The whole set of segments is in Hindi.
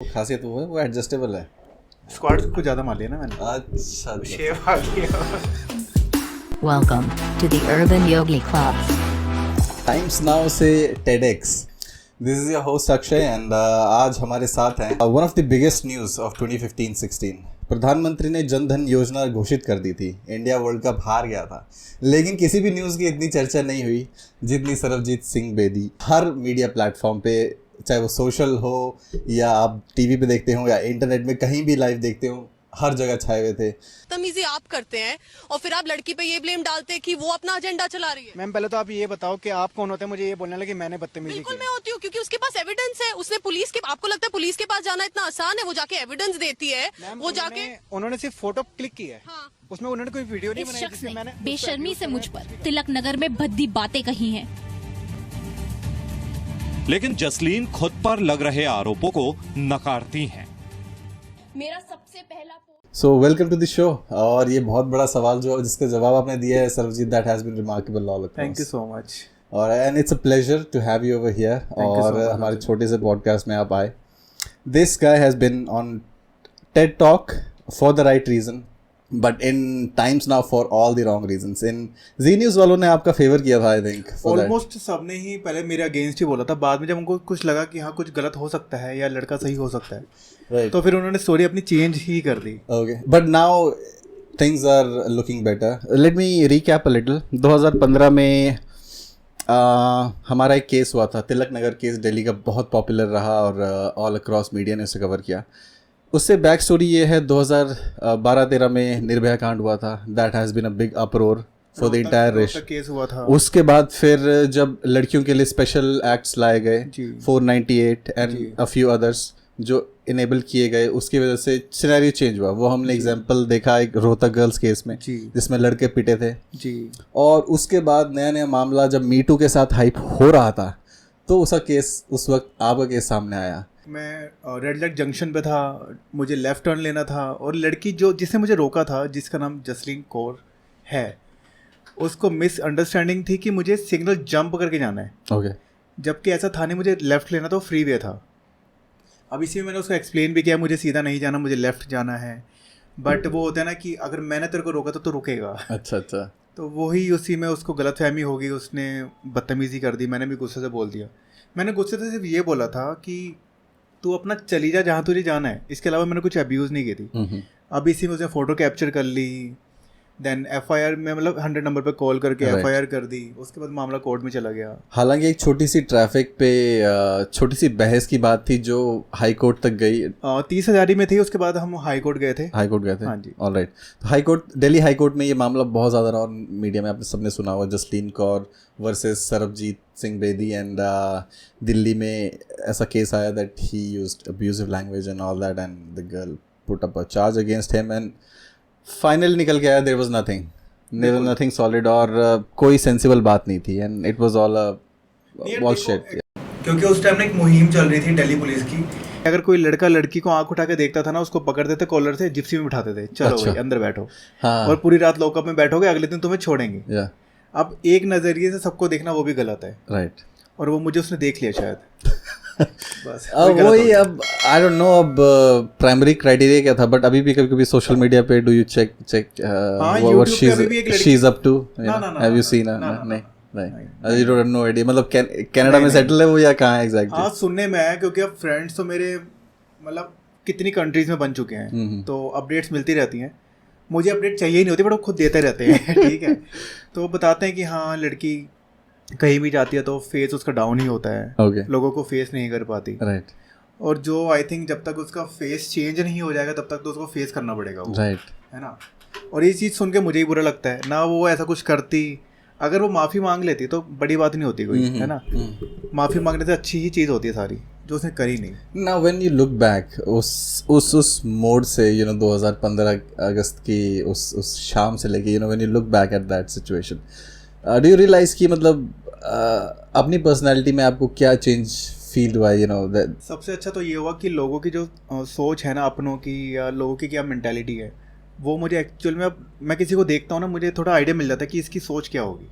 खासियत वो एडजस्टेबल है। स्क्वाड कुछ ज़्यादा मार लिया ना मैंने। अच्छा शेव आ गया। Welcome to the Urban Yogi Club. Times now से TEDx। This is your host Akshay and आज हमारे साथ हैं one of the biggest news of 2015-16। प्रधानमंत्री ने जन धन योजना घोषित कर दी थी। इंडिया वर्ल्ड कप हार गया था, लेकिन किसी भी न्यूज़ की इतनी चर्चा नहीं हुई जितनी सरबजीत सिंह बेदी। हर मीडिया प्लेटफॉर्म पे, चाहे वो सोशल हो या आप टीवी पे देखते हो या इंटरनेट में कहीं भी लाइव देखते हो, हर जगह छाए हुए थे। तमीजी आप करते हैं और फिर आप लड़की पे ये ब्लेम डालते हैं कि वो अपना एजेंडा चला रही है। मैम पहले तो आप ये बताओ कि आप कौन होते हैं मुझे ये बोलने लगे मैंने बदतमीजी बिल्कुल की। मैं होती हूँ क्योंकि उसके पास एविडेंस है। उसने पुलिस के, आपको लगता है पुलिस के पास जाना इतना आसान है? वो जाके एविडेंस देती है, मैम, वो जाके उन्होंने सिर्फ फोटो क्लिक की है। हाँ। उसमें उन्होंने कोई वीडियो नहीं इस बनाई शख्स जिसमें ने मैंने बेशर्मी से मुझ पर तिलक नगर में भद्दी बातें कही हैं। लेकिन जसलीन खुद पर लग रहे आरोपों को नकारती हैं। मेरा सबसे पहला so welcome to the show. और ये बहुत बड़ा सवाल जो जिसका जवाब आपने दिया है Sarabjit, that has been remarkable all across. Thank you so much. और and it's a pleasure to have you over here. you so और much, हमारे Arjun. छोटे से पॉडकास्ट में आप आए। This guy has been on TED talk for the right reason but in Times Now for all the wrong reasons. इन जी न्यूज़ वालों ने आपका फेवर किया था आई थिंक। ऑलमोस्ट सबने ही पहले मेरे अगेंस्ट ही बोला था। बाद में जब उनको कुछ लगा कि हाँ कुछ गलत हो सकता है या लड़का सही हो सकता है, राइट। तो फिर उन्होंने स्टोरी अपनी चेंज ही कर दी। Okay, but now things are looking better. Let me recap a little. 2015 में हमारा एक केस हुआ था, तिलक नगर केस, दिल्ली का बहुत पॉपुलर रहा और ऑल अक्रॉस मीडिया ने उसे कवर किया। उससे बैक स्टोरी ये है, 2012-13 में निर्भया कांड हुआ था। That has been a big uproar for the entire race. Case हुआ था। उसके बाद फिर जब लड़कियों के लिए स्पेशल एक्ट्स लाए गए, जी। 498 एंड अ फ्यू अदर्स जो इनेबल किए गए, उसकी वजह से सिनेरियो चेंज हुआ। वो हमने एग्जांपल देखा एक रोहतक गर्ल्स केस में, जी। जिसमें लड़के पिटे थे। जी। और उसके बाद नया नया मामला जब मीटू के साथ हाइप हो रहा था, तो उसका केस, उस वक्त आपका केस सामने आया। मैं रेड लाइट जंक्शन पे था, मुझे लेफ़्ट टर्न लेना था और लड़की जो जिसने मुझे रोका था, जिसका नाम जसलीन कौर है, उसको मिसअंडरस्टैंडिंग थी कि मुझे सिग्नल जंप करके जाना है। ओके। जबकि ऐसा था नहीं, मुझे लेफ़्ट लेना था, फ्री वे था। अब इसी में मैंने उसको एक्सप्लेन भी किया, मुझे सीधा नहीं जाना, मुझे लेफ़्ट जाना है। बट वो होता है ना कि अगर मैंने तेरे को रोका तो रुकेगा। अच्छा अच्छा। तो वही उसी में उसको गलतफहमी हो गई, उसने बदतमीज़ी कर दी। मैंने भी गुस्से से बोल दिया। मैंने गुस्से से सिर्फ ये बोला था कि तू अपना चली जा जहाँ तुझे जाना है, इसके अलावा मैंने कुछ अब्यूज़ नहीं की थी। अब इसी में उसने फ़ोटो कैप्चर कर ली, देन FIR में मतलब 100 नंबर पे कॉल करके Right. FIR कर दी। उसके बाद मामला कोर्ट में चला गया। हालांकि एक छोटी सी ट्रैफिक पे छोटी सी बहस की बात थी जो हाई कोर्ट तक गई। 30,000 में थी। उसके बाद हम हाई कोर्ट गए थे। हाई कोर्ट गए थे। हाँ जी। ऑलराइट। तो high court, Delhi high court में ये मामला बहुत ज़्यादा रहा और मीडिया में आपने सबने सुना होगा, जसलीन कौर वर्सेस सरबजीत सिंह बेदी। एंड दिल्ली में ऐसा केस आया that he used abusive language and all that and the girl put up a charge against him and finally निकल के आया देयर वाज नथिंग सॉलिड और कोई सेंसिबल बात नहीं थी and it was all shit. क्योंकि उस टाइम ना एक मुहिम चल रही थी दिल्ली पुलिस की। अगर कोई लड़का लड़की को आंख उठा के देखता था ना, उसको पकड़ते थे, कॉलर से जिप्सी में बिठाते थे, चलो अच्छा। भाई अंदर बैठो। हाँ। और पूरी रात लॉकअप में बैठोगे, अगले दिन तुम्हें छोड़ेंगे। या अब एक नज़रिए से सबको देखना वो भी गलत है। राइट। और वो मुझे उसने देख लिया शायद। बस वही। अब आई डोंट नो अब प्राइमरी क्राइटेरिया क्या था, बट अभी भी कभी कभी सोशल मीडिया पे do you check what YouTube पे अभी भी एक लड़की- शी इज अप टू, ना, हैव यू सीन? नहीं, यू डोंट नो आईडिया। मतलब कनाडा में सेटल है वो या कहाँ है एग्जैक्टली? हाँ, सुनने में है, क्योंकि अब फ्रेंड्स तो मेरे मतलब कितनी कंट्रीज में बन चुके हैं, तो अपडेट्स मिलती रहती हैं। मुझे अपडेट चाहिए ही नहीं होती, बट वो खुद देते रहते हैं। ठीक है। तो वो बताते हैं कि हाँ लड़की कहीं भी जाती है तो फेस उसका डाउन ही होता है। ओके। लोगों को फेस नहीं कर पाती। राइट और जो आई थिंक जब तक उसका फेस चेंज नहीं हो जाएगा तब तक तो उसको फेस करना पड़ेगा वो, राइट। है ना। और ये चीज़ सुन के मुझे ही बुरा लगता है ना। वो ऐसा कुछ करती, अगर वो माफ़ी मांग लेती तो बड़ी बात नहीं होती कोई, है ना। माफ़ी मांगने से अच्छी ही चीज़ होती है सारी, जो उसने करी नहीं। Now when you look back उस मोड से, 2015 अगस्त की उस शाम से लेके, when you look back at that situation, do you realise कि मतलब अपनी पर्सनैलिटी में आपको क्या चेंज फील हुआ? सबसे अच्छा तो ये हुआ कि लोगों की जो सोच है ना अपनों की, या लोगों की क्या मेंटालिटी है, वो मुझे एक्चुअल में, अब मैं किसी को देखता हूँ ना, मुझे थोड़ा आइडिया मिल जाता है कि इसकी सोच क्या होगी,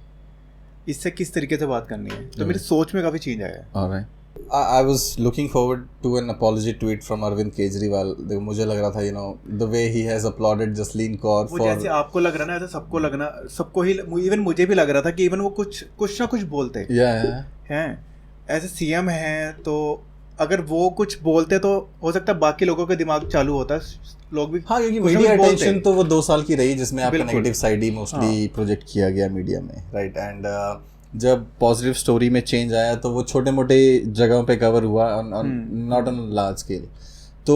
इससे किस तरीके से बात करनी है। तो मेरी सोच में काफ़ी चेंज आया है। Alright. I was looking forward to an apology tweet from Arvind Kejriwal. मुझे लग रहा था the way he has applauded Jasleen Kaur वो for जैसे आपको लग रहा ना ऐसा सबको लगना, सबको ही, इवन मुझे भी लग रहा था कि इवन वो कुछ ना कुछ बोलते yeah. हैं, ऐसे सीएम हैं तो अगर वो कुछ बोलते तो हो सकता है बाकी लोगों का दिमाग चालू होता, लोग भी हाँ, क्योंकि कुछ ना मीडिया कुछ बोलते। अटेंशन तो वो 2 साल की रही जिसमें आपका बिल्कुल। नेगेटिव साइड ही मोस्टली प्रोजेक्ट किया गया मीडिया में, राइट। एंड जब पॉजिटिव स्टोरी में चेंज आया तो वो छोटे मोटे जगहों पे कवर हुआ, नॉट ऑन लार्ज स्केल। तो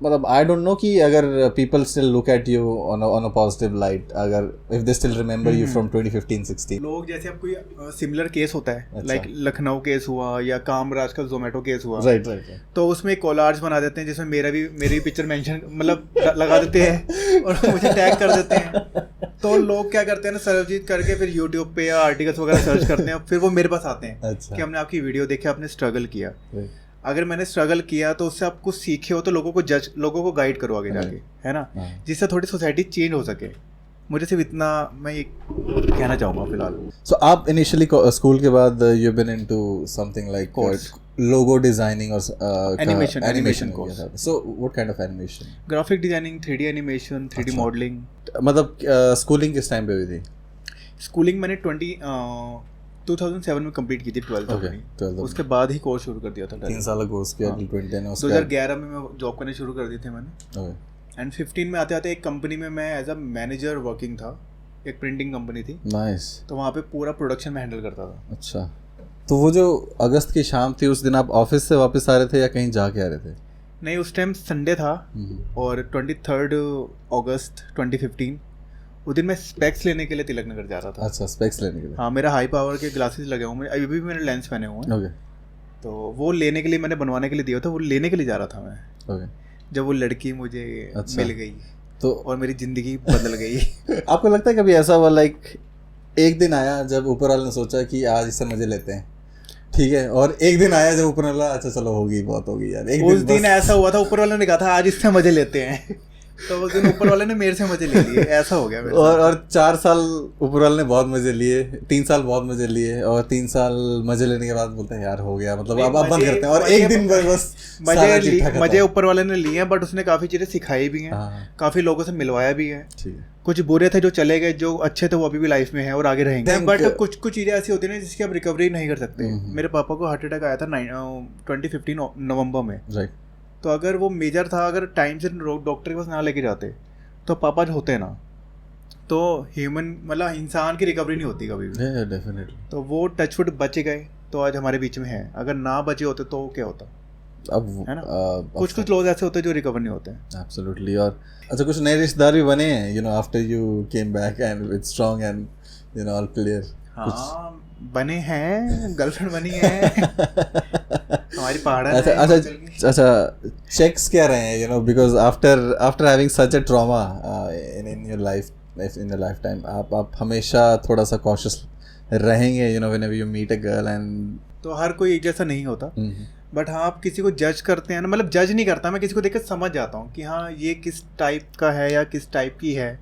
मतलब आई डोंट नो कि अगर people still look at you on a positive light, अगर if they still remember you from 2015-16। लोग जैसे अब कोई सिमिलर केस होता है, अच्छा। लाइक लखनऊ केस हुआ या कामराज का जोमेटो केस हुआ, राइट, तो उसमें कोलार्ज बना देते हैं जिसमें मेरी पिक्चर मेंशन मतलब लगा देते हैं और मुझे टैग कर देते हैं। तो लोग क्या करते हैं ना, सर्वजीत करके फिर यूट्यूब पे या आर्टिकल्स वगैरह सर्च करते हैं, फिर वो मेरे पास आते हैं अच्छा। कि हमने आपकी वीडियो देखी, आपने स्ट्रगल किया। अगर मैंने स्ट्रगल किया तो उससे आप कुछ सीखे हो तो लोगों को गाइड करो आगे जाके, है ना, जिससे थोड़ी सोसाइटी चेंज हो सके। मुझे सिर्फ इतना मैं ये कहना चाहूँगा फिलहाल। सो आप इनिशियली स्कूल के बाद you been into something like logo designing or animation course. So what kind of animation? Graphic designing, 3D animation, 3D modelling. मतलब स्कूलिंग किस टाइम पे हुई थी? स्कूलिंग मैंने 2007 में कंप्लीट की थी, 12th Okay, अपनी। 12th उसके बाद ही कोर्स शुरू कर दिया था। 3 साल का कोर्स किया till 2010 उसके 2011 में मैं जॉब करने शुरू कर दी थी मैंने। ओके, एंड 15 में आते आते एक कंपनी में मैं एज अ मैनेजर वर्किंग था, एक प्रिंटिंग कंपनी थी, नाइस। तो वहाँ पे पूरा प्रोडक्शन में हैंडल करता था। अच्छा, तो वो जो अगस्त की शाम थी उस दिन आप ऑफिस से वापस आ रहे थे या कहीं जाके आ रहे थे? नहीं, उस टाइम संडे था और 23 अगस्त 2015 उस दिन मैं स्पेक्स लेने के लिए तिलक नगर जा रहा था। अच्छा, स्पेक्स लेने के लिए। हाँ, मेरा हाई पावर के ग्लासेस लगे हुए हैं, अभी भी मैंने लेंस पहने हुए हैं। ओके, तो वो लेने के लिए मैंने बनवाने के लिए दिया था, वो लेने के लिए जा रहा था मैं। ओके। जब वो लड़की मुझे अच्छा। मिल गई तो और मेरी ज़िंदगी बदल गई। आपको लगता है कभी ऐसा हुआ लाइक एक दिन आया जब ऊपर वाले ने सोचा कि आज इससे मजे लेते हैं, ठीक है, और एक दिन आया जब ऊपर वाला अच्छा चलो होगी, बहुत होगी यार, एक उस दिन ऐसा हुआ था, ऊपर वाले ने कहा था आज इससे मजे लेते हैं, तो उस दिन ऊपर वाले ने मेरे से मजे ले लिए, ऐसा हो गया मेरे साथ। और 4 साल ऊपर वाले ने बहुत मजे लिए, 3 साल बहुत मजे लिए, और 3 साल मजे लेने के बाद बोलते हैं यार हो गया, मतलब अब बंद करते हैं, और एक दिन बस सारा ठीक-ठाक मजे था। ऊपर वाले ने लिए हैं, बट उसने काफ़ी चीज़ें सिखाई भी हैं, हाँ। काफ़ी लोगों से मिलवाया भी है। ठीक है, कुछ बुरे थे जो चले गए, जो अच्छे थे वो अभी भी लाइफ में हैं और आगे रहेंगे, Think- बट कुछ चीज़ें ऐसी होती हैं ना जिसकी आप रिकवरी नहीं कर सकते। मेरे पापा को हार्ट अटैक आया था 2015 नवंबर में, राइट। तो अगर वो मेजर था, अगर टाइम से डॉक्टर के पास ना लेके जाते तो पापा जो होते ना, तो ह्यूमन मतलब इंसान की रिकवरी नहीं होती कभी भी। डेफिनेटली। तो वो टचवुड बच गए तो आज हमारे बीच में है, अगर ना बचे होते तो क्या होता, अब है ना। कुछ लोग ऐसे होते हैं जो रिकवर नहीं होते हैं। एब्सोल्युटली। और अच्छा, कुछ नए रिश्तेदार भी बने हैं after you came back and with strong and all clear? हाँ, बने हैं, गर्लफ्रेंड बनी है हमारी पहाड़ा। अच्छा, चेक्स क्या रहे हैं because after having such a trauma in your life time, आप हमेशा थोड़ा सा कॉशियस रहेंगे whenever you meet a girl and. तो हर कोई एक जैसा नहीं होता, बट हाँ, आप किसी को जज करते हैं ना, मतलब जज नहीं करता, मैं किसी को देखकर समझ जाता हूँ कि हाँ ये किस टाइप का है या किस टाइप की है,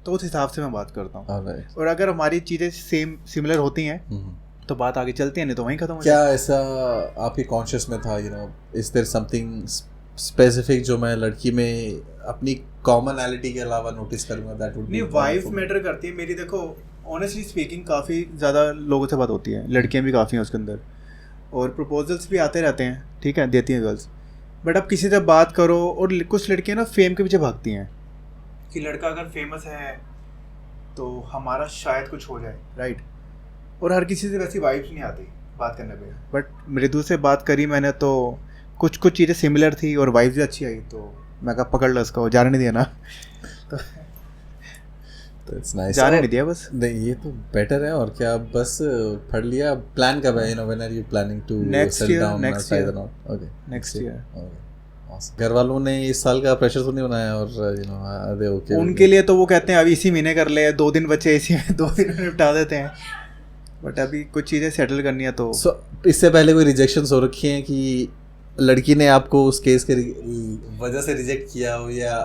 तो उस हिसाब से मैं बात करता हूँ। और अगर हमारी चीज़ें सिमिलर होती हैं तो बात आगे चलती है, नहीं तो वहीं खत्म हो क्या ऐसा आपकी कॉन्शियस में था इज देयर समथिंग स्पेसिफिक जो मैं लड़की में अपनी कॉमनैलिटी के अलावा नोटिस करूंगा दैट वुड बी? नहीं, वाइफ मैटर करती है मेरी। देखो ऑनेस्टली स्पीकिंग काफ़ी ज़्यादा लोगों से बात होती है, लड़कियाँ भी काफ़ी हैं उसके अंदर, और प्रपोजल्स भी आते रहते हैं, ठीक है, देती हैं गर्ल्स, बट अब किसी से बात करो, और कुछ लड़कियाँ ना फेम के पीछे भागती हैं कि लड़का अगर फेमस है तो हमारा शायद कुछ हो जाए, राइट। और हर किसी से वैसी वाइब्स नहीं आती बात करने पे, बट मृदु से बात करी मैंने तो कुछ चीज़ें सिमिलर थी और वाइब्स भी अच्छी आई, तो मैं कहा पकड़ लो इसको, जाने नहीं दिया ना तो इट्स नाइस, जाने नहीं दिया बस। नहीं, ये तो बेटर है। और क्या बस पढ़ लिया? प्लान कब है? When are you planning to settle down? Next year. Okay, next year. घर वालों ने इस साल का प्रेशर तो नहीं बनाया? और दे ओके उनके लिए तो वो कहते हैं अभी इसी महीने कर ले, 2 दिन बचे इसी में 2 दिन में निपटा देते हैं, बट अभी कुछ चीज़ें सेटल करनी है। तो इससे पहले कोई रिजेक्शंस हो रखी हैं कि लड़की ने आपको उस केस के वजह से रिजेक्ट किया हो, या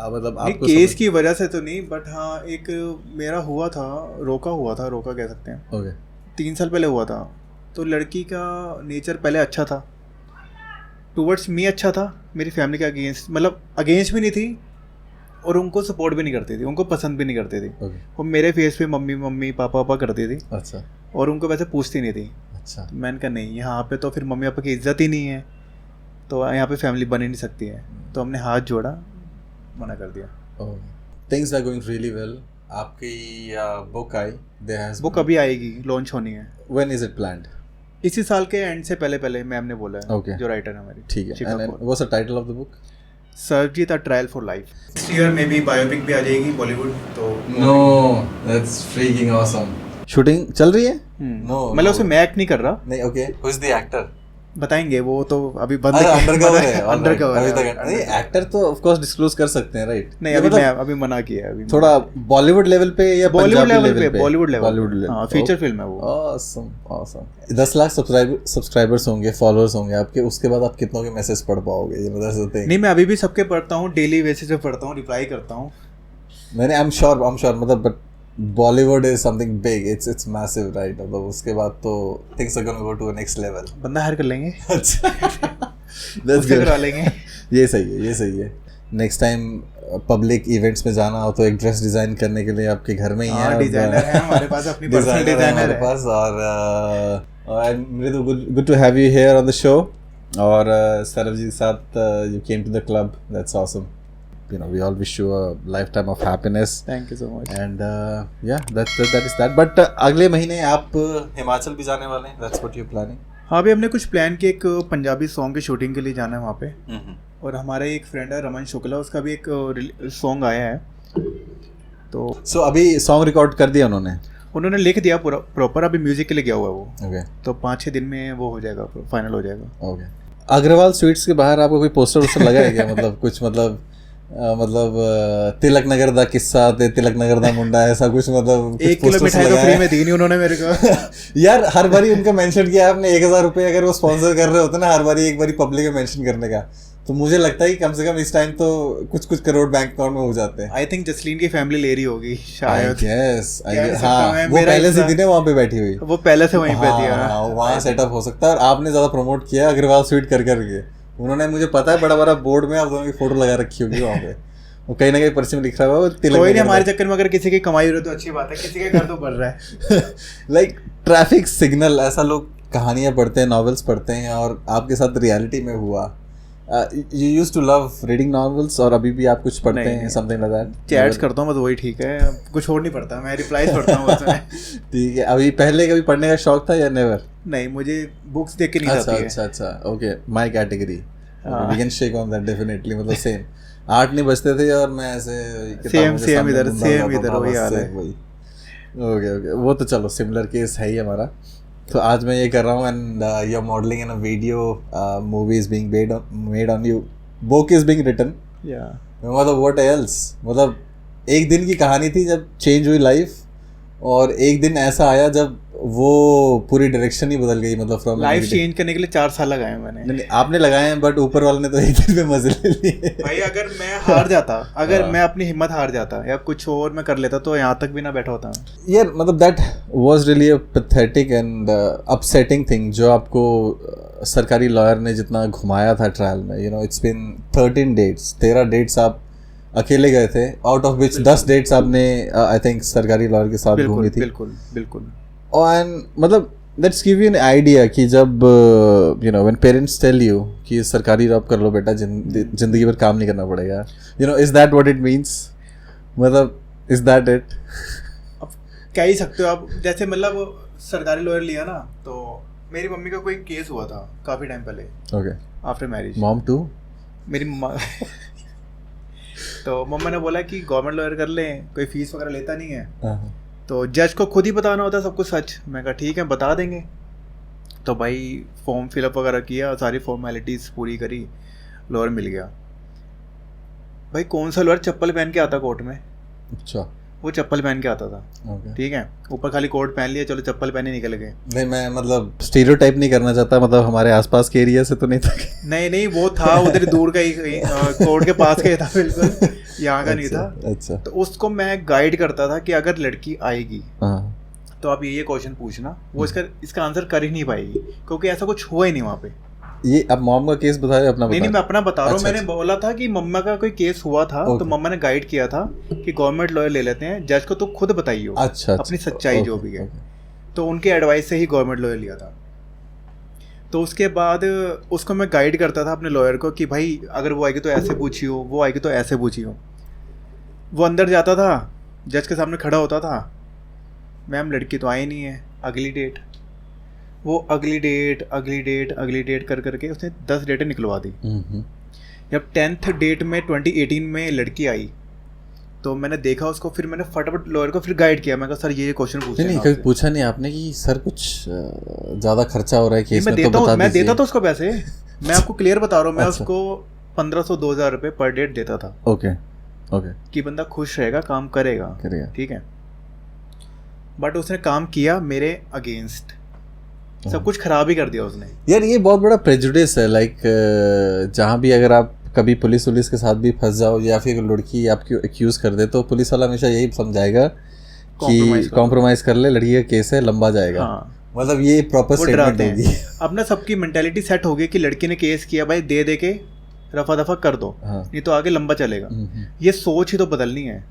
मतलब आपको केस की वजह से तो नहीं, बट हाँ एक मेरा हुआ था, रोका कह सकते हैं। ओके, 3 साल पहले हुआ था, तो लड़की का नेचर पहले अच्छा था, टूवर्ड्स मी अच्छा था, मेरी फैमिली के अगेंस्ट, मतलब अगेंस्ट भी नहीं थी और उनको सपोर्ट भी नहीं करती थी, उनको पसंद भी नहीं करती थी। Okay. वो मेरे फेस पे मम्मी मम्मी पापा पापा करती थी अच्छा और उनको वैसे पूछती नहीं थी। अच्छा तो मैंने कहा नहीं, यहाँ पे तो फिर मम्मी पापा की इज्जत ही नहीं है, तो यहाँ पे फैमिली बन ही नहीं सकती है। तो हमने हाथ जोड़ा, मना कर दिया। Things are going really well. आपकी बुक आई, देयर हैज वो कभी आएगी, लॉन्च होनी है व्हेन इज इट प्लान्ड? इसी साल के एंड से पहले पहले मैम ने बोला है। Okay. जो राइटर है हमारी, ठीक है। Shikha and Kaur. What's the title of the book? Sarabjit a trial for life. Next year में भी बायोपिक भी आ जाएगी बॉलीवुड, तो no, that's freaking awesome. Shooting चल रही है? नो, मतलब उसमें मैं एक्ट नहीं कर रहा, नहीं। Okay, who is the actor? बताएंगे वो तो अभी बंद अंडरकवर है, अंडरकवर अभी है। तक नहीं। एक्टर तो ऑफ कोर्स डिस्क्लोज कर सकते हैं, राइट? नहीं, अभी मैं अभी मना किया है अभी। थोड़ा बॉलीवुड लेवल पे या बॉलीवुड पंजाबी लेवल पे, बॉलीवुड बॉलीवुड लेवल, हाँ, फीचर फिल्म है वो। Awesome awesome. 10 लाख सब्सक्राइबर्स होंगे, फॉलोअर्स होंगे आपके, उसके बाद आप कितनों के मैसेज पढ़ पाओगे? ये मतलब दैट्स द थिंग। नहीं, मैं अभी भी सबके पढ़ता हूँ, डेली बेसिस पे पढ़ता हूँ, रिप्लाई करता हूँ। मैंने आई एम श्योर मतलब but Bollywood is something big, it's massive, right? मतलब उसके बाद तो things are gonna go to a next level. बंदा हायर कर लेंगे, अच्छा, दैट्स उससे गुड। करवा लेंगे। ये सही है, ये सही है। नेक्स्ट टाइम पब्लिक इवेंट्स में जाना हो तो एक ड्रेस डिजाइन करने के लिए आपके घर में ही हाँ, है डिजाइनर है हमारे पास, अपनी पर्सनल डिजाइनर हमारे है। पास। और Mridu, good to have you here on the show. और सरब जी के साथ you came to the club, that's awesome. You know, we all wish you a lifetime of happiness. Thank you so much. And yeah, that is that. But अगले महीने आप हिमाचल भी जाने वाले हैं, that's what you're planning? हाँ, अभी हमने कुछ प्लान किया, एक पंजाबी सॉन्ग की शूटिंग के लिए जाना है वहाँ पे। और हमारे एक फ्रेंड है रमन शुक्ला, उसका भी एक सॉन्ग आया है। तो So अभी सॉन्ग रिकॉर्ड कर दिया उन्होंने? लिख दिया पूरा प्रॉपर, अभी म्यूजिक के लिए गया हुआ है वो। Okay. तो 5-6 दिन में वो हो जाएगा, फाइनल हो जाएगा। Okay. अग्रवाल स्वीट्स के बाहर आपको कोई पोस्टर लगा है क्या? मतलब कुछ तिलक नगर दा किस्सा ते तिलक नगर दा मुंडा, ऐसा कुछ? मतलब 1 किलो मिठाई तो फ्री में दी नहीं उन्होंने मेरे को। यार हर बारी उनका मेंशन किया आपने। 1000 रुपये अगर वो स्पॉन्सर कर रहे होते ना हर बारी, एक बारी पब्लिक में मेंशन करने का, तो मुझे लगता है कि कम से कम इस टाइम तो कुछ करोड़ बैंक अकाउंट में हो जाते हैं। आई थिंक जसलीन की फैमिली ले रही होगी शायद। Yes, कह सकता हूं हाँ, मैं, वो मेरा पहले से हिस्सा- थी ना वहाँ पे बैठी हुई। वो पहले से वहीं पे थी। हाँ, वहाँ सेटअप हो सकता है। और आपने ज्यादा प्रमोट किया अग्रवाल स्वीट करके। उन्होंने, मुझे पता है, बड़ा बोर्ड में आप दोनों की फोटो लगा रखी होगी वहाँ पे। वो कहीं ना कहीं पर्चे में लिखा हुआ है तिलक कोई नहीं, नगर हमारे चक्कर में अगर किसी की कमाई हो रही है तो अच्छी बात है, किसी के घर तो बढ़ रहा है। लाइक ट्रैफिक सिग्नल, ऐसा लोग कहानियाँ पढ़ते हैं, नॉवेल्स पढ़ते हैं, और आपके साथ रियलिटी में हुआ। You used to love reading novels, और अभी भी आप कुछ पढ़ते नहीं, हैं, नहीं। Something like that? चैट्स करता हूँ बस, वही ठीक है, कुछ और नहीं पढ़ता, मैं रिप्लाईज पढ़ता हूँ बस। ठीक है। अभी पहले कभी पढ़ने का शौक था या नेवर? नहीं, मुझे बुक्स देख के नहीं अच्छा जाती है। अच्छा अच्छा, ओके, माय कैटेगरी, हाँ। We can shake on that definitely. मतलब सेम 8 नहीं बचते थे और मैं ऐसे सेम इधर वही हाल है। ओके, वो तो चलो सिमिलर केस है ही हमारा। तो आज मैं ये कर रहा हूँ, and you are modelling in a video, movie is being made on you, book is being written. मतलब व्हाट एल्स? मतलब एक दिन की कहानी थी जब चेंज हुई लाइफ, और एक दिन ऐसा आया जब वो पूरी डायरेक्शन ही बदल गई। मतलब फ्रॉम लाइफ चेंज करने के लिए 4 साल लगाए मैंने। नहीं, आपने लगाए हैं, बट ऊपर वाले ने तो एक दिन में मजे ले लिए। भाई अगर मैं हार जाता, अगर मैं अपनी हिम्मत हार जाता या कुछ और मैं कर लेता, तो यहाँ तक भी ना बैठा होता। यार मतलब that was really a pathetic and upsetting thing, जो आपको सरकारी लॉयर ने जितना घुमाया था ट्रायल में। You know, it's been 13 dates, 13 dates आप अकेले गए थे, आउट ऑफ विच 10 डेट्स आपने आई थिंक सरकारी लॉयर के साथ घूमी थी। बिल्कुल। और मतलब let's give you an idea कि जब you know when parents tell you कि सरकारी जॉब कर लो बेटा, जिंदगी भर काम नहीं करना पड़ेगा, you know, is that what it means? मतलब इज दैट इट? अब कह ही सकते हो आप। जैसे मतलब सरकारी लॉयर लिया ना, तो मेरी मम्मी का कोई केस हुआ था काफ़ी टाइम पहले, okay, after marriage. Mom too? मेरी तो मम्मा ने बोला कि गवर्नमेंट लॉयर कर लें, कोई फीस वगैरह लेता नहीं है, तो जज को खुद ही बताना होता है सब कुछ सच। मैं कहा ठीक है, बता देंगे। तो भाई फॉर्म फिलअप वगैरह किया, सारी फॉर्मेलिटीज़ पूरी करी, लॉयर मिल गया। भाई कौन सा लॉयर चप्पल पहन के आता कोर्ट में? अच्छा, वो चप्पल पहन के आता था। ओके, ठीक है, ऊपर खाली कोट पहन लिया, चलो चप्पल पहने निकल गए। नहीं, मैं मतलब स्टीरियोटाइप नहीं करना चाहता, मतलब हमारे आसपास के एरिया से तो नहीं था। नहीं, वो था उधर दूर का ही, कोर्ट के पास का ही था, बिल्कुल यहाँ का नहीं था। अच्छा, तो उसको मैं गाइड करता था कि अगर लड़की आएगी हाँ, तो आप ये क्वेश्चन पूछना, वो इसका आंसर कर ही नहीं पाएगी, क्योंकि ऐसा कुछ हुआ ही नहीं वहाँ पे। ये अब मॉम का केस बताया, अपना नहीं, मैं अपना बता रहा हूँ। अच्छा, मैंने बोला था कि मम्मा का कोई केस हुआ था, तो मम्मा ने गाइड किया था कि गवर्नमेंट लॉयर ले लेते हैं, जज को तो खुद बताइए अच्छा, अपनी सच्चाई जो भी है। तो उनके एडवाइस से ही गवर्नमेंट लॉयर लिया था। तो उसके बाद उसको मैं गाइड करता था अपने लॉयर को कि भाई अगर वो आएगी तो ऐसे पूछियो, वो आएगी तो ऐसे पूछियो। वो अंदर जाता था, जज के सामने खड़ा होता था, मैम लड़की तो आई नहीं है, अगली डेट। वो अगली डेट कर करके उसने 10 डेटें निकलवा दी। जब 10th डेट में 2018 में लड़की आई, तो मैंने देखा उसको, फिर मैंने फटाफट लॉयर को फिर गाइड किया। मैं कहा सर ये क्वेश्चन पूछे। नहीं, कभी पूछा नहीं आपने कि सर कुछ ज़्यादा खर्चा हो रहा है केस में, तो बता दीजिए। मैं देता था उसको पैसे, मैं आपको क्लियर बता रहा हूँ। मैं उसको 1500-2000 रुपये पर डेट देता था। ओके कि बंदा खुश रहेगा, काम करेगा। ठीक है, बट उसने काम किया मेरे अगेंस्ट, सब कुछ खराब ही कर दिया उसने। यार ये बहुत बड़ा प्रेजुडिस है, लाइक जहाँ भी अगर आप कभी पुलिस के साथ भी फंस जाओ, या फिर लड़की आपकी एक्यूज कर दे, तो पुलिस वाला हमेशा यही समझाएगा कि कॉम्प्रोमाइज कर ले, लड़की का केस है, लंबा जाएगा। मतलब ये प्रॉपर स्टेटमेंट होगी। अब ना सबकी मेंटालिटी सेट हो गई कि लड़की ने केस किया, भाई दे के रफा दफा कर दो, नहीं तो आगे लंबा चलेगा। ये सोच ही तो बदलनी है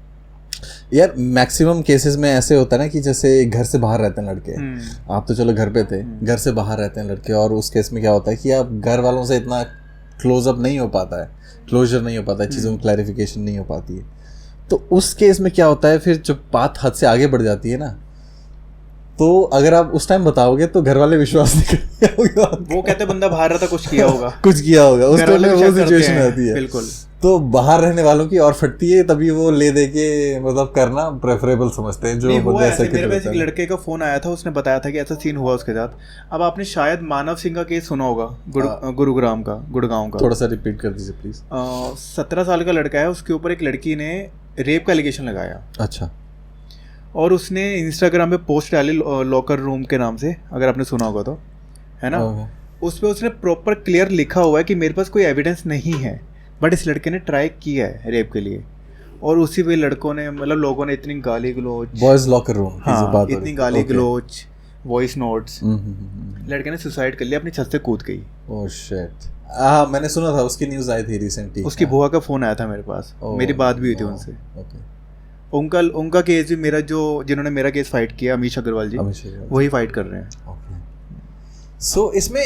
यार। मैक्सिमम केसेस में ऐसे होता है ना कि जैसे घर से बाहर रहते हैं लड़के, आप तो चलो घर पे थे, घर से बाहर रहते हैं लड़के, और उस केस में क्या होता है कि आप घर वालों से इतना क्लोजअप नहीं हो पाता है, क्लोजर नहीं हो पाता है, चीज़ों में क्लैरिफिकेशन नहीं हो पाती है। तो उस केस में क्या होता है, फिर जब बात हद से आगे बढ़ जाती है ना, तो अगर आप उस टाइम बताओगे तो घर वाले विश्वास नहीं करेंगे। वो कहते बंदा बाहर रहता, कुछ किया होगा उस टाइम में वो सिचुएशन आती है। बिल्कुल। तो बाहर रहने वालों की और फटती है, तभी वो ले दे के मतलब करना प्रेफरेबल समझते हैं। जो मेरे पास एक लड़के का फोन आया था, उसने बताया था कि ऐसा सीन हुआ उसके साथ। अब आपने शायद मानव सिंह का केस सुना होगा, गुरुग्राम का, गुड़गांव का। थोड़ा सा रिपीट कर दीजिए प्लीज। 17 साल का लड़का है, उसके ऊपर एक लड़की ने रेप का एलिगेशन लगाया। अच्छा। और उसने इंस्टाग्राम पे पोस्ट डाली लॉकर रूम के नाम से, अगर आपने सुना होगा तो, है ना। उस पर उसने प्रॉपर क्लियर लिखा हुआ है कि मेरे पास कोई एविडेंस नहीं है, बट इस लड़के ने ट्राई किया है रेप के लिए। और उसी पे लड़कों ने, मतलब लोगों ने इतनी गाली गलोच, बॉयज लॉकर रूम, हाँ, इतनी गाली गलोच, वॉइस नोट्स, लड़के ने सुसाइड कर लिया, अपनी छत से कूद गई। Oh shit. हाँ, मैंने सुना था, उसकी न्यूज़ आई थी रिसेंटली। उसकी बुआ का फोन आया था मेरे पास, मेरी बात भी हुई थी उनसे। उनका केस भी मेरा, जिन्होंने मेरा केस फाइट किया, अमीश अग्रवाल जी, वही फाइट कर रहे हैं। सो इसमें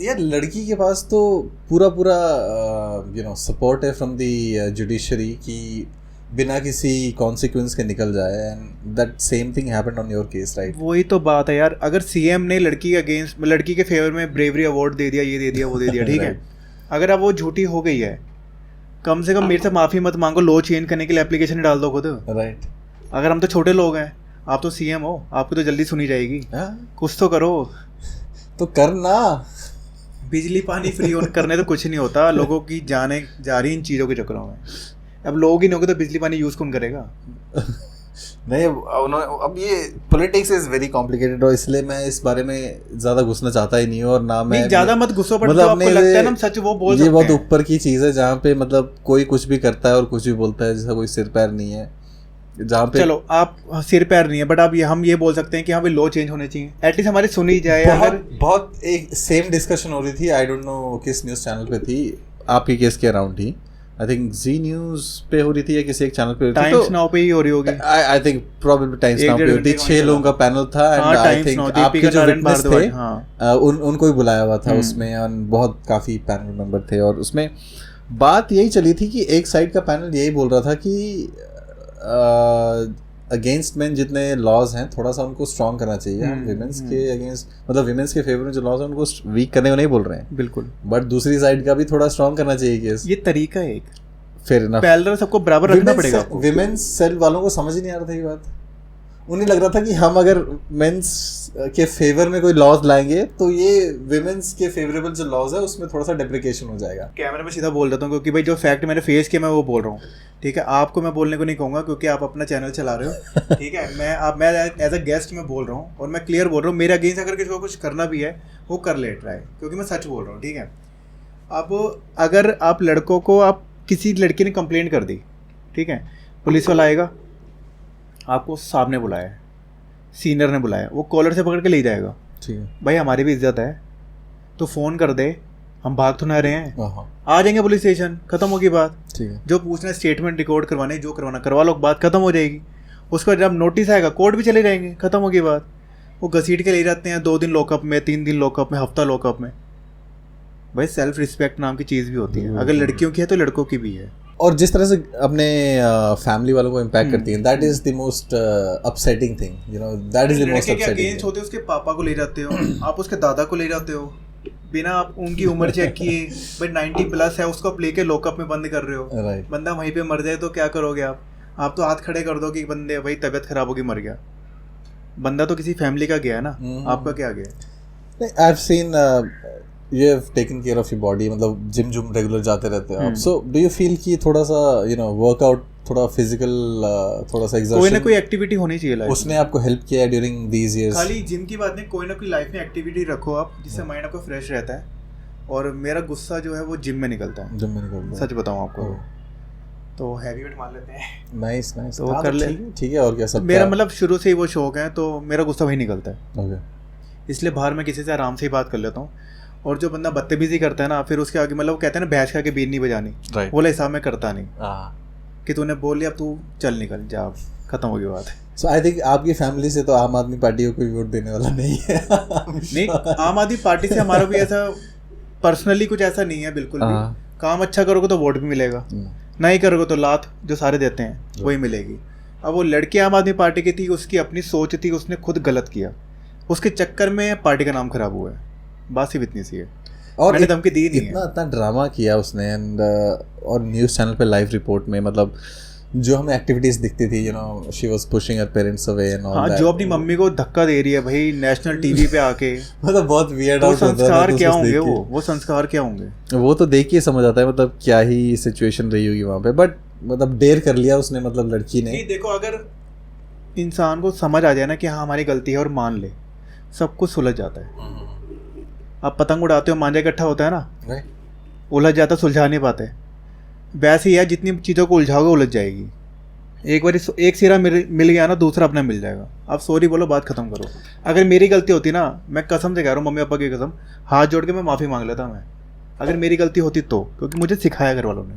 यार लड़की के पास तो पूरा सपोर्ट है फ्रॉम द जुडिशरी कि बिना किसी कॉन्सिक्वेंस के निकल जाए, and that same thing happened on your case, right. वही तो बात है यार। अगर सीएम ने लड़की के अगेंस्ट, लड़की के फेवर में ब्रेवरी अवार्ड दे दिया, ये दे दिया, वो दे दिया, ठीक है, अगर अब वो झूठी हो गई है, कम से कम मेरे से माफ़ी मत मांगो, लॉ चेंज करने के लिए एप्लीकेशन डाल दो खुद, राइट। अगर हम तो छोटे लोग हैं, आप तो सीएम हो, आपकी तो जल्दी सुनी जाएगी। कुछ तो करो, तो करना। बिजली पानी फ्री करने तो कुछ नहीं होता, लोगों की जाने जा रही इन चीज़ों के चक्करों में। अब लोग ही नहीं होंगे तो बिजली पानी यूज़ कौन करेगा? नहीं, अब ये पॉलिटिक्स इज वेरी कॉम्प्लिकेटेड, और इसलिए मैं इस बारे में ज़्यादा घुसना चाहता ही नहीं हूँ। और ना मैं ज़्यादा मत घुसो, पर मतलब आपको लगता है ना सच वो बोल सकते हैं। ये बहुत ऊपर की चीज़ है, जहाँ पे मतलब कोई कुछ भी करता है और कुछ भी बोलता है, जैसा कोई सिर पैर नहीं है, जहाँ पे चलो आप सिर पैर नहीं है, बट आप हम ये बोल सकते हैं कि हाँ भाई लॉ चेंज होने चाहिए, एटलीस्ट हमारी सुनी जाए। बहुत एक सेम डिस्कशन हो रही थी, आई डोंट नो किस न्यूज़ चैनल पे थी, आपके केस के अराउंड थी, आई थिंक जी न्यूज़ पे हो रही थी या किसी एक चैनल पे हो रही थी, टाइम्स नाउ पे ही हो रही होगी, I think probably times now पे होती। 6 लोगों का पैनल था, एंड आई थिंक आपके जो विटनेस थे उनको ही बुलाया हुआ था उसमें, और बहुत काफ़ी पैनल मेंबर थे, और उसमें बात यही चली थी कि एक साइड का पैनल यही बोल रहा था कि अगेंस्ट मेन जितने लॉज हैं, थोड़ा सा उनको स्ट्रॉन्ग करना चाहिए। हम विमेंस के अगेंस्ट, मतलब विमेंस के फेवर में जो लॉज हैं उनको वीक करने को नहीं बोल रहे हैं, बिल्कुल, बट दूसरी साइड का भी थोड़ा स्ट्रॉन्ग करना चाहिए केस। ये तरीका है एक, फेयर इनफ, पैरेलल सबको बराबर रखना पड़ेगा। विमेंस सेल वालों को समझ ही नहीं आ रहा था ये बात। उन्हें लग रहा था कि हम अगर मेंस के फेवर में कोई लॉज लाएंगे तो ये विमेंस के फेवरेबल जो लॉज है उसमें थोड़ा सा डेप्रिकेशन हो जाएगा। कैमरे में सीधा बोल देता हूँ, क्योंकि भाई जो फैक्ट मैंने फेस किया मैं वो बोल रहा हूँ, ठीक है। आपको मैं बोलने को नहीं कहूँगा क्योंकि आप अपना चैनल चला रहे हो, ठीक है। मैं एज अ गेस्ट में बोल रहा हूँ, और मैं क्लियर बोल रहा हूँ, मेरे अगेंस्ट अगर किसी को कुछ करना भी है वो कर ले ट्राई, क्योंकि मैं सच बोल रहा हूँ, ठीक है। अब अगर आप लड़कों को, आप किसी लड़की ने कंप्लेंट कर दी, ठीक है, पुलिस वाला आएगा, आपको सामने बुलाया, सीनियर ने बुलाया, वो कॉलर से पकड़ के ले जाएगा, ठीक है। भाई हमारी भी इज्जत है, तो फ़ोन कर दे, हम भाग तो ना रहे हैं, हाँ, आ जाएंगे पुलिस स्टेशन, ख़त्म होगी बात। ठीक है। जो पूछना है स्टेटमेंट रिकॉर्ड करवाने, जो करवाना करवा लो, बात ख़त्म हो जाएगी। उसके बाद जब नोटिस आएगा कोर्ट भी चले जाएंगे, ख़त्म होगी बात। वो घसीट के ले जाते हैं 2 दिन लॉकअप में, 3 दिन लॉकअप में, हफ्ता लॉकअप में। भाई सेल्फ रिस्पेक्ट नाम की चीज़ भी होती है, अगर लड़कियों की है तो लड़कों की भी है। और जिस तरह से अपने फैमिली वालों को इम्पैक्ट करती है, that is the most upsetting thing, you know, that is the most लड़के के अपसेटिंग अगेंस्ट होते हो, उसके पापा को ले जाते हो, आप उसके दादा को ले जाते हो, बिना आप उनकी उम्र चेक किए, भाई 90+ है, उसको आप लेके लॉकअप में बंद कर रहे हो। राइट। बंदा वहीं पे मर जाए तो क्या करोगे आप तो हाथ खड़े कर दो कि बंदे भाई तबीयत खराब होगी मर गया। बंदा तो किसी फैमिली का गया है ना, आपका क्या गया? नहीं, I have seen you have taken care of your body, मतलब जिम जुम रेगुलर जाते रहते हो आप, so do you feel कि थोड़ा सा you know वर्कआउट, थोड़ा फिजिकल, थोड़ा सा exertion, कोई ना कोई एक्टिविटी होनी चाहिए लाइफ उसने आपको हेल्प किया है ड्यूरिंग दीज इयर्स? खाली जिम की बात नहीं, कोई ना कोई लाइफ में एक्टिविटी रखो आप, जिससे माइंड आपका फ्रेश रहता है। और मेरा गुस्सा जो है वो जिम में निकलता है, जिम में निकलता है। सच बताऊं आपको, तो हैवी वेट मान लेते हैं, नाइस नाइस, तो वो कर ले। ठीक है। और क्या सब मेरा मतलब शुरू से ही वो शौक है, तो मेरा गुस्सा वही निकलता है। ओके। इसलिए बाहर मैं किसी से आराम से ही बात कर लेता हूँ। और जो बंदा बदतमीजी करता है ना, फिर उसके आगे मतलब वो कहते हैं ना भैंस के आगे बीन नहीं बजानी, राइट। वो हिसाब में करता नहीं हाँ। कि तूने बोल लिया अब तू चल निकल जा, खत्म हो गई बात है। सो आई थिंक आपकी फैमिली से तो आम आदमी पार्टी को कोई वोट देने वाला नहीं है। नहीं, आम आदमी पार्टी से हमारा भी ऐसा पर्सनली कुछ ऐसा नहीं है बिल्कुल भी। काम अच्छा करोगे तो वोट भी मिलेगा, नहीं करोगे तो लात जो सारे देते हैं वही मिलेगी। अब वो लड़की आम आदमी पार्टी की थी, उसकी अपनी सोच थी, उसने खुद गलत किया, उसके चक्कर में पार्टी का नाम खराब हुआ है, बात सिर्फ इतनी सी है। और मैंने धमकी दी नहीं है। इतना ड्रामा किया उसने, एंड और न्यूज़ चैनल पे लाइव रिपोर्ट में, मतलब जो हमें एक्टिविटीज दिखती थी, you know, she was pushing her parents away and all that. जो अपनी मम्मी को धक्का दे रही है भाई नेशनल टीवी पे आके, मतलब बहुत वियर्ड वो संस्कार क्या होंगे, वो संस्कार क्या होंगे, वो तो देख के समझ आता है, मतलब क्या ही सिचुएशन रही होगी वहाँ पे। बट मतलब डेयर कर लिया उसने, मतलब लड़की ने। नहीं देखो, अगर इंसान को समझ आ जाए ना कि हाँ हमारी गलती है और मान ले, सब कुछ सुलझ जाता है। आप पतंग उड़ाते हो, मांझा इकट्ठा होता है ना, उलझ जाता, सुलझा नहीं पाते। वैसे ही है, जितनी चीज़ों को उलझाओगे उलझ जाएगी। एक बार एक सिरा मिल गया ना, दूसरा अपना मिल जाएगा। आप सॉरी बोलो, बात खत्म करो। अगर मेरी गलती होती ना, मैं कसम से कह रहा हूँ, मम्मी पापा की कसम, हाथ जोड़ के मैं माफ़ी मांग लेता मैं, अगर मेरी गलती होती तो, क्योंकि मुझे सिखाया घर वालों ने,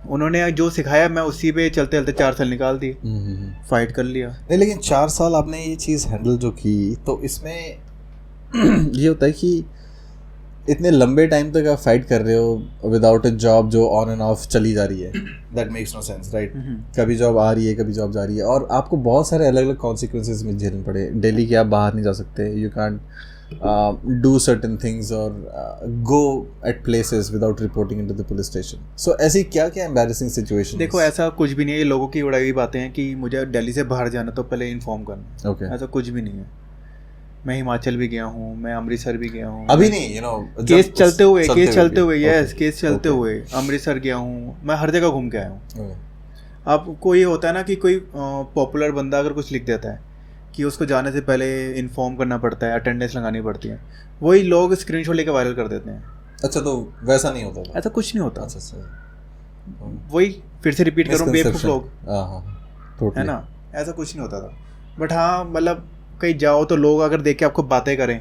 उन्होंने जो सिखाया मैं उसी पे चलते चलते 4 साल निकाल दिए, फाइट कर लिया। नहीं, लेकिन 4 साल आपने ये चीज़ हैंडल जो की, तो इसमें ये होता है कि इतने लंबे टाइम तक आप फाइट कर रहे हो विदाउट अ जॉब जो ऑन एंड ऑफ चली जा रही है, that makes no sense, right? कभी जॉब आ रही है, कभी जॉब जा रही है, और आपको बहुत सारे अलग अलग कॉन्सिक्वेंसेज में झेलने पड़े। दिल्ली के आप बाहर नहीं जा सकते, you can't do certain things और go at places without reporting into the police station. So ऐसी क्या क्या एम्बैरेसिंग सिचुएशन? देखो ऐसा कुछ भी नहीं है, ये लोगों की उड़ाई हुई बातें हैं कि मुझे दिल्ली से बाहर जाना तो पहले इन्फॉर्म करना। ओके। ऐसा कुछ भी नहीं है। मैं हिमाचल भी गया हूँ, मैं अमृतसर भी गया हूँ, अभी नहीं, यू नो, केस चलते हुए यस, केस चलते हुए अमृतसर गया हूँ, मैं हर जगह घूम के आया हूँ। अब कोई होता है ना कि कोई पॉपुलर बंदा अगर कुछ लिख देता है कि उसको जाने से पहले इन्फॉर्म करना पड़ता है, अटेंडेंस लगानी पड़ती है, वही लोग स्क्रीनशॉट लेके वायरल कर देते हैं। अच्छा, तो वैसा नहीं होता? ऐसा कुछ नहीं होता। अच्छा, वही फिर से रिपीट करूँ, बेवकूफ़ लोग, हाँ, है ना, ऐसा कुछ नहीं होता था। बट हाँ, मतलब कहीं जाओ तो लोग अगर देख के आपको बातें करें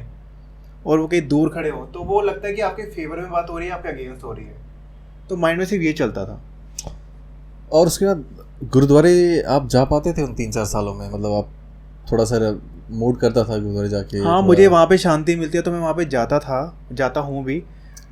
और वो कहीं दूर खड़े हो तो वो लगता है कि आपके फेवर में बात हो रही है, आपके अगेंस्ट हो रही है, तो माइंड में सिर्फ ये चलता था। और उसके बाद गुरुद्वारे आप जा पाते थे उन 3-4 सालों में? मतलब आप थोड़ा सा मूड करता था गुरुद्वारे जाके? हाँ, मुझे वहाँ पे शांति मिलती है तो मैं वहाँ पे जाता हूँ भी।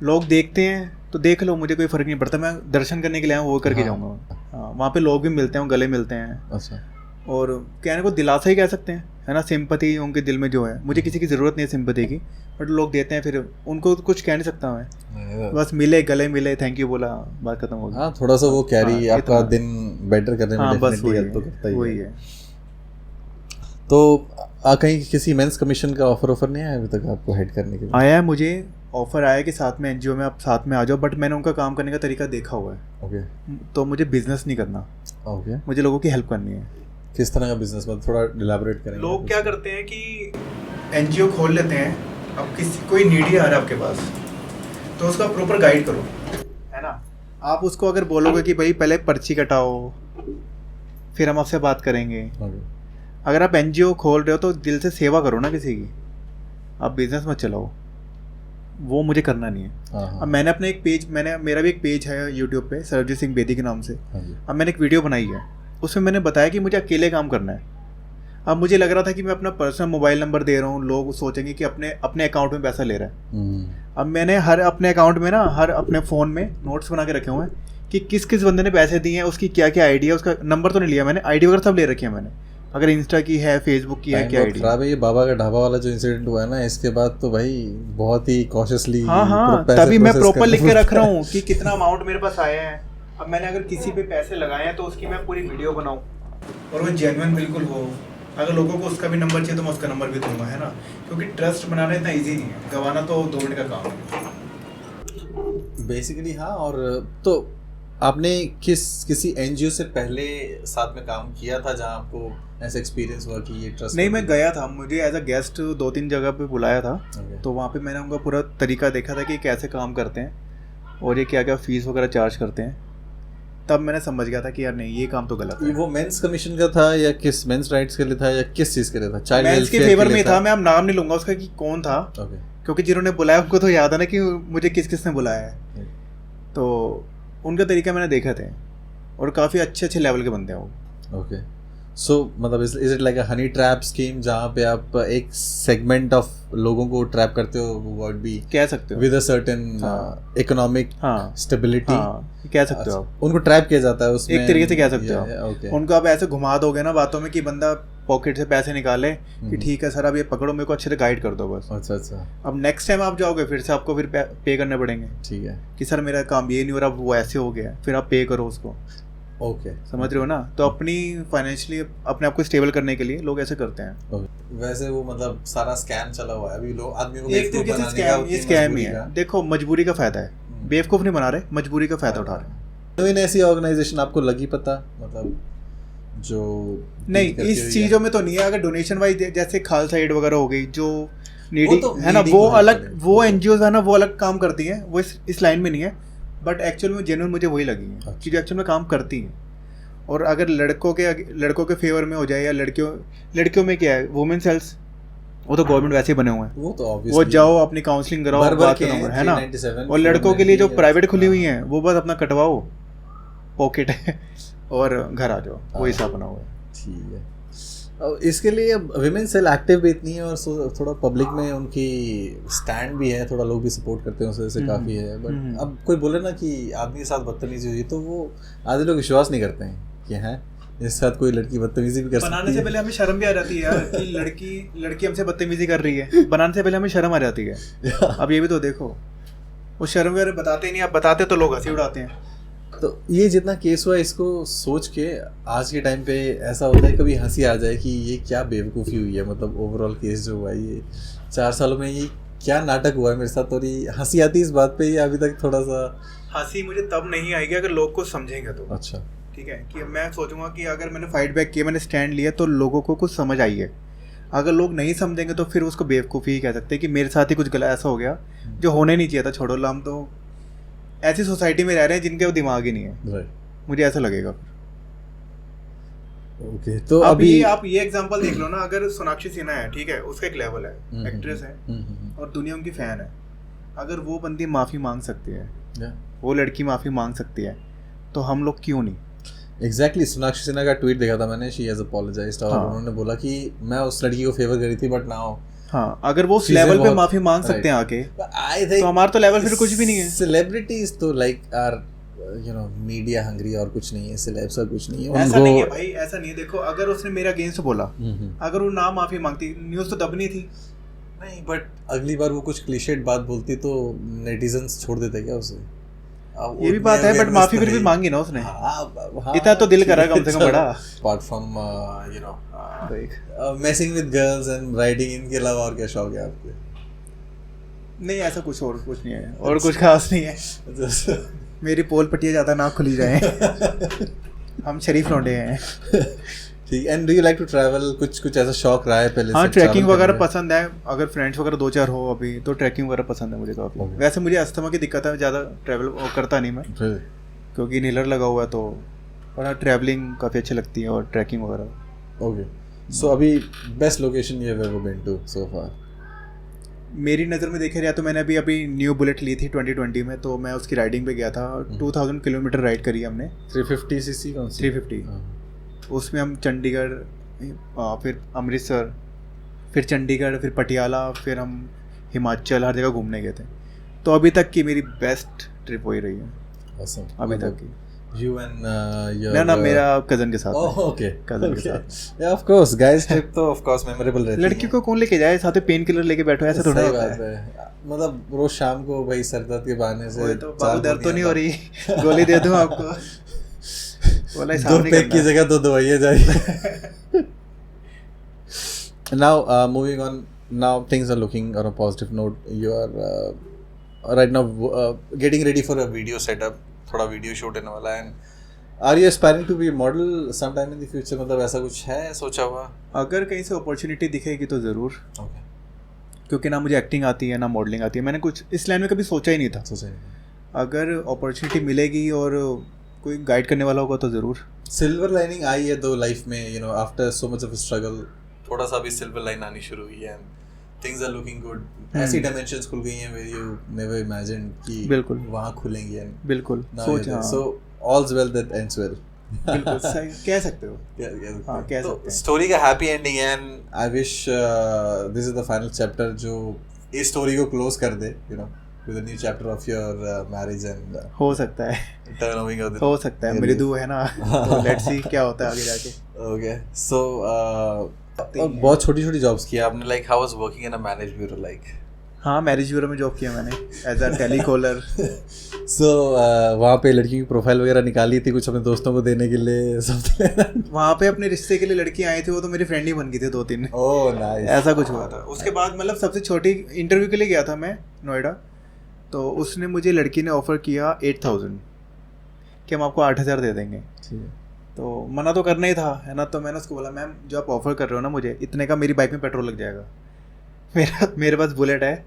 लोग देखते हैं तो देख लो, मुझे कोई फ़र्क नहीं पड़ता, मैं दर्शन करने के लिए आया हूँ, वो करके जाऊँगा। हाँ, वहाँ पे लोग भी मिलते हैं, गले मिलते हैं। अच्छा। और कहने को दिलासा ही कह सकते हैं, है ना, सिंपैथी उनके दिल में जो है, मुझे किसी की ज़रूरत नहीं है सिंपैथी की, बट लोग देते हैं, फिर उनको कुछ कह नहीं सकता मैं, बस मिले, गले मिले, थैंक यू बोला, बात खत्म हो गई। हाँ, थोड़ा सा वो कैरी आपका दिन बेटर करने में डेफिनेटली हेल्प तो करता ही है। वही है। तो कहीं किसी मेंस कमीशन का ऑफर नहीं आया अभी तक आपको हेड करने के लिए? आया है, मुझे ऑफ़र आया कि साथ में एनजीओ में आप साथ में आ जाओ, बट मैंने उनका काम करने का तरीका देखा हुआ है। ओके। तो मुझे बिजनेस नहीं करना, ओके। मुझे लोगों की हेल्प करनी है। किस तरह का बिजनेस, मतलब थोड़ा इलैबोरेट करेंगे? लोग क्या करते हैं कि एनजीओ खोल लेते हैं, अब कोई नीडी आ रहा है आपके पास तो उसका प्रॉपर गाइड करो, है ना। आप उसको अगर बोलोगे कि भाई पहले पर्ची कटाओ फिर हम आपसे बात करेंगे, अगर आप एनजीओ खोल रहे हो तो दिल से सेवा करो ना किसी की, आप बिजनेस मत चलाओ, वो मुझे करना नहीं है। हाँ, अब मैंने अपने एक पेज, मेरा भी एक पेज है यूट्यूब पे सरबजीत सिंह बेदी के नाम से। हाँ जी। अब मैंने एक वीडियो बनाई है, उसमें मैंने बताया कि मुझे अकेले काम करना है। अब मुझे लग रहा था कि मैं अपना पर्सनल मोबाइल नंबर दे रहा हूँ, लोग सोचेंगे कि अपने अकाउंट में पैसा ले रहा है। अब मैंने हर अपने अकाउंट में ना, हर अपने फ़ोन में नोट्स बना के रखे हुए हैं कि किस किस बंदे ने पैसे दिए हैं, उसकी क्या क्या आईडी है, उसका नंबर तो नहीं लिया मैंने, आईडी वगैरह सब ले रखी है मैंने, अगर इंस्टा की है, फेसबुक की है, क्या आईडी। खराब है ये बाबा का ढाबा वाला जो इंसिडेंट हुआ है ना, इसके बाद तो भाई बहुत ही कॉशियसली। हाँ, तभी मैं प्रॉपर लिख के रख रहा हूँ कि कितना अमाउंट मेरे पास आया है। अब मैंने अगर किसी पे पैसे लगाए हैं तो उसकी मैं पूरी वीडियो बनाऊँ और वो जेन्युइन बिल्कुल हो। अगर लोगों को उसका भी नंबर चाहिए तो मैं उसका नंबर भी दूंगा, है ना, क्योंकि ट्रस्ट बनाना इतना ईजी नहीं है, गंवाना तो 2 मिनट का काम है बेसिकली। हाँ, और तो आपने किसी एनजीओ से पहले साथ में काम किया था जहाँ आपको ऐसा एक्सपीरियंस हुआ कि ये ट्रस्ट? नहीं, मैं गया था, मुझे एज अ गेस्ट 2-3 जगह पे बुलाया था। Okay. तो वहाँ पे मैंने उनका पूरा तरीका देखा था कि कैसे काम करते हैं और ये क्या क्या फीस वगैरह चार्ज करते हैं। तब मैंने समझ गया था कि यार नहीं, ये काम तो गलत है। वो मेंस कमीशन का था या किस मेंस राइट्स के लिए था या किस चीज़ के लिए था? चाइल्ड मेंस के फेवर में था। मैं अब नाम नहीं लूँगा उसका कि कौन था, Okay. क्योंकि जिन्होंने बुलाया उनको तो याद है ना कि मुझे किस किस ने बुलाया है। तो उनका तरीका मैंने देखा थे और काफ़ी अच्छे लेवल के बंदे हैं वो। ओके, सो मतलब is it like a honey trap scheme जहाँ पे आप एक सेगमेंट ऑफ लोगों को ट्रैप करते हो, वो बी कह सकते हो, with a certain economic stability, कह सकते हो आप। उनको ट्रैप किया जाता है उसमें, एक तरीके से कह सकते हो yeah, आप। okay. उनको आप ऐसे घुमा दोगे ना बातों में कि बंदा पॉकेट से पैसे निकाले कि ठीक है सर अब ये पकड़ो, मेरे को अच्छे से गाइड कर दो बस। अच्छा। अब नेक्स्ट टाइम आप जाओगे फिर से आपको फिर पे करने पड़ेंगे, ठीक है कि सर मेरा काम ये नहीं हो रहा, वो ऐसे हो गया, फिर आप पे करो उसको। ओके, समझ रहे हो ना? तो अपनी फाइनेंशियली अपने आप को स्टेबल करने के लिए लोग ऐसे करते हैं। वैसे वो मतलब सारा स्कैम चला हुआ है अभी, लोग आदमी को एक तरीके से स्कैम ही है। देखो, मजबूरी का फायदा है, बेवकूफ़ नहीं बना रहे, मजबूरी का फायदा उठा रहे हैं। तो इन ऐसी ऑर्गेनाइजेशन आपको लगी पता, मतलब जो नहीं, इस चीज़ों में तो नहीं है। अगर डोनेशन वाइज जैसे खालसा एड वगैरह हो गई जो नीडी है ना, वो अलग, वो एनजीओ है ना, वो अलग काम करती हैं, वो इस लाइन में नहीं है। बट एक्चुअल में जेन्युइन मुझे वही लगी है कि जो एक्चुअल में काम करती हैं। और अगर लड़कों के फेवर में हो जाए या लड़कियों में क्या है, वुमेन सेल्स, वो तो गवर्नमेंट वैसे ही बने हुए हैं, वो तो वो जाओ अपनी काउंसलिंग कराओ, बात करो, है ना। और लड़कों के लिए जो प्राइवेट खुली हुई हैं वो बस अपना कटवाओ पॉकेट और घर आ जाओ, वो हिसाब बना हुआ है। ठीक है। और इसके लिए विमेन सेल एक्टिव भी इतनी है और थोड़ा पब्लिक में उनकी स्टैंड भी है, थोड़ा लोग भी सपोर्ट करते हैं, उस वजह से काफ़ी है। बट अब कोई बोले ना कि आदमी के साथ बदतमीजी हुई तो वो आधे लोग विश्वास नहीं करते हैं कि हैं इसके साथ कोई लड़की बदतमीजी भी कर सकती है। बनाने से पहले हमें शर्म भी आ जाती है यार कि लड़की हमसे बदतमीजी कर रही है। बनाने से पहले हमें शर्म आ जाती है। अब ये भी तो देखो, वो शर्म वगैरह बताते ही नहीं, आप बताते तो लोग हंसी उड़ाते हैं। तो ये जितना केस हुआ इसको सोच के आज के टाइम पे ऐसा होता है कभी हंसी आ जाए कि ये क्या बेवकूफ़ी हुई है, मतलब ओवरऑल केस जो हुआ है ये 4 सालों में, ये क्या नाटक हुआ है मेरे साथ। और ये हंसी आती है इस बात पे, ये अभी तक थोड़ा सा हंसी मुझे तब नहीं आएगी अगर लोग को समझेंगे तो। अच्छा, ठीक है, कि मैं सोचूंगा कि अगर मैंने फाइट बैक किया, मैंने स्टैंड लिया, तो लोगों को कुछ समझ आई है। अगर लोग नहीं समझेंगे तो फिर उसको बेवकूफ़ी ही कह सकते हैं कि मेरे साथ ही कुछ गलत ऐसा हो गया जो होने नहीं चाहिए था। छोड़ो, हम तो ऐसी सोसाइटी में रह रहे हैं जिनके वो दिमाग ही नहीं है। राइट, मुझे ऐसा लगेगा। ओके, तो अभी आप ये एग्जांपल देख लो ना, अगर सोनाक्षी सिन्हा है, ठीक है, उसका एक लेवल है, एक्ट्रेस है और दुनिया उनकी फ़ैन है। अगर वो बंदी माफ़ी मांग सकती है, वो लड़की माफ़ी मांग सकती है, तो हम लोग क्यों नहीं? एग्जैक्टली सोनाक्षी सिन्हा का ट्वीट देखा था मैंने, शी हैज़ अपोलोजाइज्ड और उन्होंने बोला कि मैं उस लड़की को फेवर करी थी बट नाउ हाँ, अगर वो उस लेवल पे माफी मांग सकते हैं आके, तो हमारा तो लेवल फिर कुछ भी नहीं है। सेलिब्रिटीज तो like are you know media hungry और कुछ नहीं है, सेलेब्स का कुछ नहीं है। ऐसा नहीं है भाई, ऐसा नहीं है। देखो, अगर उसने मेरे अगेंस्ट बोला, अगर वो ना माफी मांगती, न्यूज़ तो दबनी थी नहीं, बट अगली बार वो कुछ क्लीशेड बात बोलती तो नेटिजन्स छोड़ देते क्या उसे। ये भी बात है, बट माफी फिर भी मांगी ना उसने। इतना तो दिल करा कम से कम बड़ा। Apart from you know messing with girls and riding, इनके अलावा और क्या शौक है आपके? नहीं, ऐसा कुछ नहीं है, और कुछ खास नहीं है। मेरी पोल पट्टियाँ ज़्यादा ना खुली जाए। हम शरीफ लौंडे हैं। ठीक। And do you like to travel? कुछ ऐसा शौक रहा है पहले? हाँ, ट्रैकिंग वगैरह पसंद है। अगर फ्रेंड्स वगैरह 2-4 हो अभी तो ट्रैकिंग वगैरह पसंद है मुझे काफ़ी। वैसे मुझे अस्थमा की दिक्कत है, ज़्यादा ट्रैवल करता नहीं मैं, क्योंकि इनहेलर लगा हुआ है, तो और ट्रैवलिंग काफ़ी अच्छी लगती है और ट्रैकिंग वगैरह। ओके, सो अभी best location you have ever been to so far? मेरी नज़र में देखे जाए तो मैंने अभी न्यू बुलेट ली थी 2020 में, तो मैं उसकी राइडिंग पे गया था। 2000 किलोमीटर राइड करी हमने। 350 सीसी कौन सी? 350। उसमें हम चंडीगढ़, फिर अमृतसर, फिर चंडीगढ़, फिर पटियाला, फिर हम हिमाचल, हर जगह घूमने गए थे। तो अभी तक की मेरी बेस्ट ट्रिप वही रही है Awesome. अभी तक की। You and your ना मेरा कज़न के साथ। Oh, okay. कज़न के Okay. साथ। Yeah, of course. Guys trip तो of course memorable रहती है। लड़की को कौन लेके जाए, साथ में पेन किलर लेके बैठो, ऐसा थोड़ा सही होता बात है। है। मतलब रोज शाम को भाई सर दर्द के बहाने से वही तो, चार बाबू दर्द तो नहीं हो गोलियां रही, गोली दे दूं आपको? बोला दो हिसाब नहीं पैक की करना। जगह दो दवाइयाँ जाएगी। Now moving on. Now things are looking on a positive note. You are right now getting ready for a video setup. थोड़ा वीडियो शूट होने वाला है। Are you aspiring to be model some time in the future? मतलब ऐसा कुछ है सोचा हुआ? अगर कहीं से अपॉर्चुनिटी दिखेगी तो ज़रूर, ओके। क्योंकि ना मुझे एक्टिंग आती है ना मॉडलिंग आती है। मैंने कुछ इस लाइन में कभी सोचा ही नहीं था। सोचा अगर अपॉर्चुनिटी मिलेगी और कोई गाइड करने वाला होगा तो ज़रूर। सिल्वर लाइनिंग आई है दो लाइफ में, you know, after so much of struggle थोड़ा सा भी सिल्वर लाइन आनी शुरू हुई है। Things are looking good. ऐसी डायमेंशंस खुल गई हैं वेयर यू नेवर इमेजिन कि बिल्कुल वहाँ खुलेंगी। एंड बिल्कुल सोच, हाँ, सो ऑल्स वेल दैट एंड्स वेल। बिल्कुल सही कह सकते हो। हाँ, कह सकते हैं। स्टोरी का हैप्पी एंडिंग है and I wish this is the final chapter जो इस स्टोरी को क्लोज कर दे, you know, with a new chapter of your marriage and हो सकता है, टर्निंग ऑफ द हो सकता है। मृदु है ना, तो लेट्स सी क्या होता है आगे जाके। ओके। सो बहुत छोटी छोटी जॉब्स किया आपने, like how was working in a marriage bureau? Like हाँ, मैरिज ब्यूरो में जॉब किया मैंने एज अ टेलीकॉलर। सो वहाँ पे लड़की की प्रोफाइल वगैरह निकाली थी कुछ अपने दोस्तों को देने के लिए समथिंग? वहाँ पे अपने रिश्ते के लिए लड़की आई थी, वो तो मेरी फ्रेंड ही बन गई थी 2-3। Oh nice. ऐसा कुछ हुआ था। उसके बाद मतलब सबसे छोटी इंटरव्यू के लिए गया था मैं नोएडा, तो उसने मुझे, लड़की ने ऑफ़र किया 8000 कि हम आपको 8000 दे देंगे। तो मना तो करना ही था, है ना। तो मैंने उसको बोला, मैम जो आप ऑफ़र कर रहे हो ना मुझे, इतने का मेरी बाइक में पेट्रोल लग जाएगा। मेरे पास बुलेट है,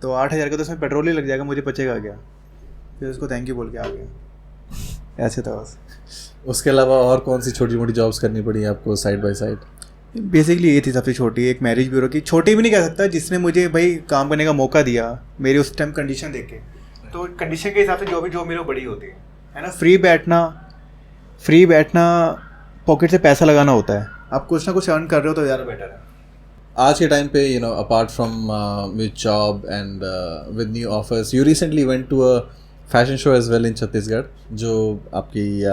तो 8000 का तो उसमें पेट्रोल ही लग जाएगा, मुझे बचेगा क्या। फिर उसको थैंक यू बोल के आ गया। ऐसे था बस। उसके अलावा और कौन सी छोटी मोटी जॉब्स करनी पड़ी आपको साइड बाय साइड? बेसिकली ये थी सबसे छोटी, एक मैरिज ब्यूरो की। छोटी भी नहीं कह सकता, जिसने मुझे भाई काम करने का मौका दिया मेरी उस टाइम कंडीशन देख के। तो कंडीशन के हिसाब से जो भी जॉब मेरे को बड़ी होती है ना। फ्री बैठना, पॉकेट से पैसा लगाना होता है। आप कुछ ना कुछ अर्न कर रहे हो तो ज़्यादा बेटर है। आज के टाइम पे, you know, apart from with job and with new offers, you recently went to a fashion show as well in Chhattisgarh, जो आपकी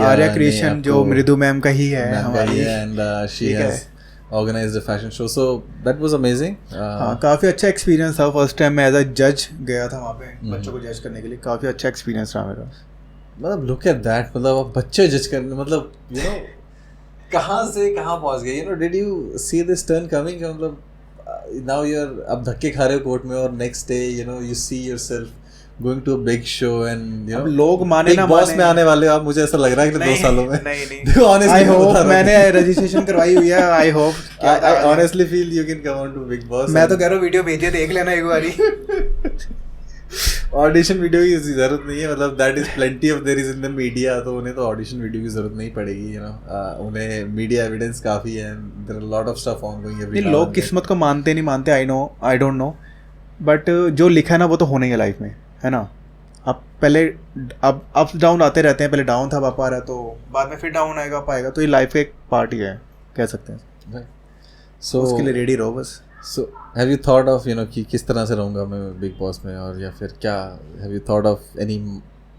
आर्या क्रिएशन जो मृदु मैम का ही है हमारी, and she has organised a fashion show, so that was amazing. हाँ, काफ़ी अच्छा एक्सपीरियंस था। फर्स्ट टाइम मैं एज अ जज गया था वहाँ पे बच्चों को जज करने के लिए। काफ़ी अच्छा एक्सपीरियंस रहा मेरा। मतलब लुक एट दैट, मतलब आप बच्चे जज करने, मतलब यू नो कहाँ से कहाँ पहुँच गए। You know, did you see this turn coming? मतलब नाउ यू आर, अब धक्के खा रहे हो कोर्ट में और next day you know you see yourself going to a big show and you know लोग माने ना बॉस माने, में आने वाले हो आप। मुझे ऐसा लग रहा है कि 2 सालों में। नहीं honestly आई मैं बता होप, रहा हूँ। मैंने रजिस्ट्रेशन करवाई हुई है। I hope I honestly feel you can come on to Big Boss. मैं तो कह रहा हूँ वीडियो भेजिए, देख लेना एक बारी। ऑडिशन वीडियो की जरूरत नहीं है, मतलब that is plenty of there is in the media, तो उन्हें तो ऑडिशन वीडियो की जरूरत नहीं पड़ेगी, यू नो। उन्हें मीडिया एविडेंस काफी है, there are lot of stuff ongoing every नहीं, लोग किस्मत को मानते नहीं मानते, आई डोंट नो, बट जो लिखा है ना वो तो होना ही है लाइफ में, है ना। अब पहले अब अप्स डाउन आते रहते हैं। पहले डाउन था, वापस आ रहा है, तो बाद में फिर डाउन आएगा, पाएगा। तो ये लाइफ का एक पार्ट ही है, कह सकते हैं। सो उसके लिए रेडी रहो बस। So have you thought of, you know, कि किस तरह से रहूँगा मैं बिग बॉस में, और या फिर क्या, have you thought of any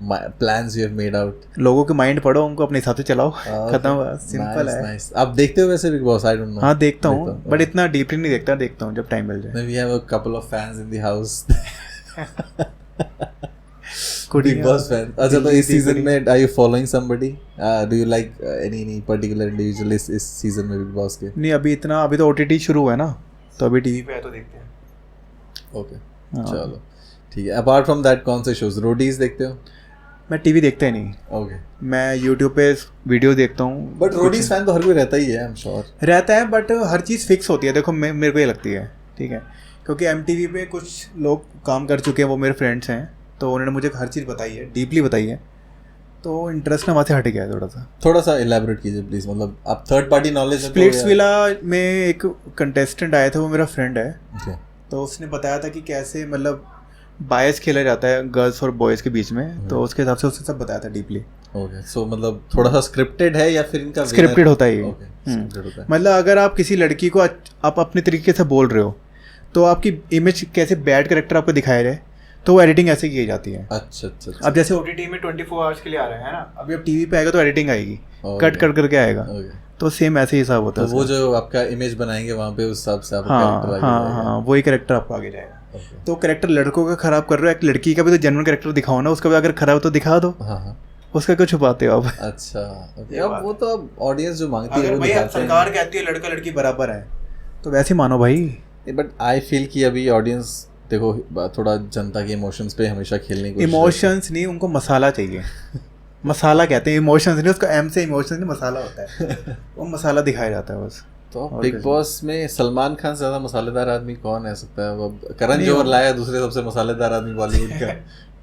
plans you have made out? लोगों के माइंड पढ़ो, उनको अपने हिसाब से चलाओ, खत्म हुआ, सिंपल है। नाइस। आप देखते हो वैसे big boss? I don't no. हाँ, देखता हूँ, बट इतना डीपली नहीं देखता, देखता हूँ जब टाइम मिल जाए। We have a couple of fans in the house. Good Big Boss fan. अच्छा, तो इस सीजन में are you following somebody? Do you like any particular individual इस सीजन में Big Boss के? नहीं, अभी तो OTT शुरू हुआ है ना, तो अभी टीवी पे है तो देखते हैं। ओके, चलो ठीक है। अपार्ट फ्रॉम दैट कौन से शोज? रोडीज देखते हो? मैं टीवी देखता ही नहीं। ओके। मैं यूट्यूब पे वीडियो देखता हूँ। बट रोडीज फैन तो हर कोई रहता ही है, आई एम श्योर। रहता है, बट हर चीज़ फिक्स होती है। देखो, मेरे को ये लगती है, ठीक है, क्योंकि MTV पे कुछ लोग काम कर चुके हैं, वो मेरे फ्रेंड्स हैं, तो उन्होंने मुझे हर चीज़ बताई है, डीपली बताई है। तो इंटरेस्ट ना वहाँ से हट गया है थोड़ा सा इलेबोरेट कीजिए प्लीज, मतलब आप third party knowledge splits villa में एक कंटेस्टेंट आया था, वो मेरा फ्रेंड है। ओके तो उसने बताया था कि कैसे मतलब बायस खेला जाता है गर्ल्स और बॉयज़ के बीच में, तो उसके हिसाब से उसने सब बताया था डीपली। ओके, सो मतलब थोड़ा सा स्क्रिप्टेड है या फिर इनका स्क्रिप्टेड होता है ये। स्क्रिप्टेड होता है। मतलब अगर आप किसी लड़की को आप अपने तरीके से बोल रहे हो तो आपकी इमेज कैसे बैड करेक्टर आपको दिखाया जाए, तो वो एडिटिंग ऐसे की जाती है। अच्छा अच्छा अब जैसे OTT में 24 आवर्स के लिए आ रहा है ना, अभी अब टीवी पे आएगा तो एडिटिंग आएगी, कट कर करके आएगा, तो सेम ऐसे ही हिसाब होता है। वो जो आपका इमेज बनाएंगे वहाँ पे उस हिसाब से आपका हाँ कैरेक्टर हाँ हाँ, वही करेक्टर आपको आगे जाएगा। तो करेक्टर लड़कों का खराब कर रहे हो, एक लड़की का भी तो जेन्युइन करेक्टर दिखाओ ना, उसका भी अगर खराब तो दिखा दो, हाँ हाँ उसका क्यों छुपाते हो आप? अच्छा अब वो तो अब ऑडियंस जो मांगती है अगर वो भाई दिखाते हैं। सरकार कहती है लड़का लड़की बराबर है तो वैसे ही मानो भाई। बट आई फील कि अभी ऑडियंस देखो थोड़ा जनता के इमोशंस पे हमेशा खेलने की इमोशंस नहीं, उनको मसाला चाहिए। मसाला कहते हैं, इमोशंस नहीं, उसका M से इमोशंस नहीं, मसाला होता है। वो मसाला दिखाया जाता है बस। तो बिग बॉस में सलमान खान से ज़्यादा मसालेदार आदमी कौन है सकता है? अब करण जौहर लाया दूसरे सबसे मसालेदार आदमी बॉलीवुड का,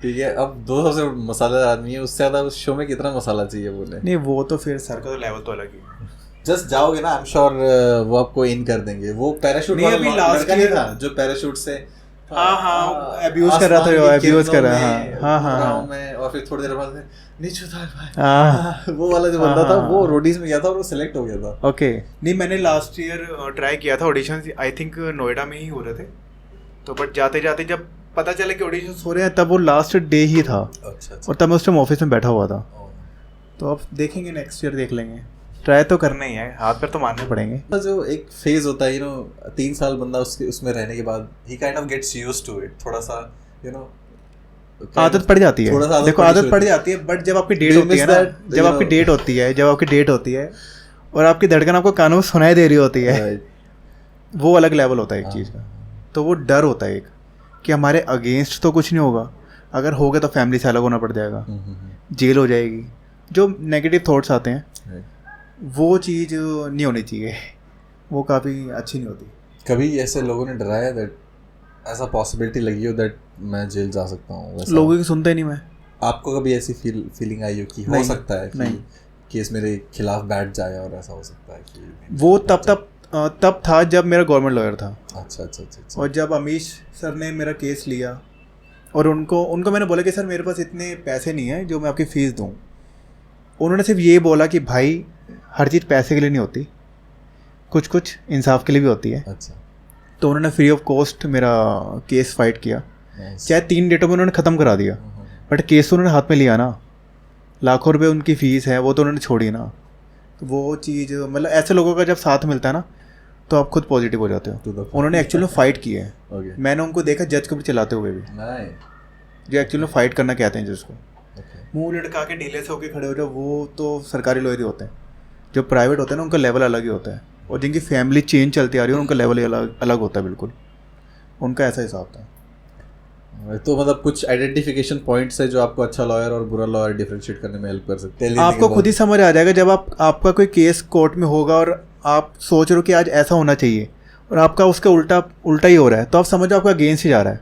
ठीक है, अब दो सबसे मसालेदार आदमी है, उससे ज़्यादा उस शो में कितना मसाला चाहिए बोले? नहीं वो तो फिर सर का तो लेवल तो अलग ही है। जस्ट जाओगे ना, आई एम श्योर वो आपको इन कर देंगे। वो पैराशूट नहीं, अभी लास्ट नहीं था जो पैराशूट से अब्यूज कर रहा था, अब्यूज कर रहा है। हाँ हाँ मैं, और फिर थोड़ी देर बाद नीचे उतार भाई, वो वाला जो बंदा था वो रोडीज में गया था और वो सिलेक्ट हो गया था। ओके, नहीं मैंने लास्ट ईयर ट्राई किया था ऑडिशन, आई थिंक नोएडा में ही हो रहे थे, तो बट जाते जाते जब पता चला कि ऑडिशन हो रहे हैं तब वो लास्ट डे ही था। अच्छा और तब मैं उस टाइम ऑफिस में बैठा हुआ था। तो अब देखेंगे, नेक्स्ट ईयर देख लेंगे, ट्राई तो करना ही है, हाथ पैर तो मारने पड़ेंगे। जो एक फेज होता है 3 साल बंदा उसमें रहने के बाद ही kind of gets used to it, थोड़ा सा आदत पड़ जाती है। देखो आदत पड़ जाती है, बट जब आपकी डेट होती है ना, जब आपकी डेट होती है और आपकी धड़कन आपको कानों में सुनाई दे रही होती है, वो अलग लेवल होता है एक चीज़ का। तो वो डर होता है एक कि हमारे अगेंस्ट तो कुछ नहीं होगा, अगर हो गया तो फैमिली से अलग होना पड़ जाएगा, जेल हो जाएगी, जो नेगेटिव थॉट्स आते हैं वो चीज़ नहीं होनी चाहिए, वो काफ़ी अच्छी नहीं होती। कभी ऐसे लोगों ने डराया दैट ऐसा पॉसिबिलिटी लगी हो दैट मैं जेल जा सकता हूँ? लोगों की सुनते नहीं मैं। आपको कभी ऐसी फीलिंग आई हो कि हो सकता है कि केस मेरे खिलाफ बैठ जाए और ऐसा हो सकता है कि वो तब था जब मेरा गवर्नमेंट लॉयर था। अच्छा। और जब अमीश सर ने मेरा केस लिया और उनको मैंने बोला कि सर मेरे पास इतने पैसे नहीं हैं जो मैं आपकी फ़ीस दूँ। उन्होंने सिर्फ ये बोला कि भाई हर चीज़ पैसे के लिए नहीं होती, कुछ इंसाफ के लिए भी होती है। अच्छा। तो उन्होंने फ्री ऑफ कॉस्ट मेरा केस फाइट किया, चाहे 3 डेटों में उन्होंने ख़त्म करा दिया, बट केस तो उन्होंने हाथ में लिया ना, लाखों रुपए उनकी फ़ीस है, वो तो उन्होंने छोड़ी ना। तो वो चीज़ मतलब ऐसे लोगों का जब साथ मिलता है ना तो आप खुद पॉजिटिव हो जाते हो। उन्होंने एक्चुअली में फ़ाइट की है। मैंने उनको देखा जज को भी चलाते हुए भी, जो एक्चुअली में फ़ाइट करना कहते हैं जिसको, मुँह लटका के ढीले से होकर खड़े हो जाओ, वो तो सरकारी लॉयर ही होते हैं। जो प्राइवेट होते हैं ना उनका लेवल अलग ही होता है, और जिनकी फैमिली चेंज चलती आ रही है उनका लेवल ही अलग होता है, बिल्कुल उनका ऐसा हिसाब था। तो मतलब कुछ आइडेंटिफिकेशन पॉइंट्स है जो आपको अच्छा लॉयर और बुरा लॉयर डिफरेंशिएट करने में हेल्प कर सकते हैं? आपको खुद ही समझ आ जाएगा जब आपका कोई केस कोर्ट में होगा और आप सोच रहे हो कि आज ऐसा होना चाहिए और आपका उसका उल्टा ही हो रहा है, तो आप समझो आपका अगेंस्ट ही जा रहा है,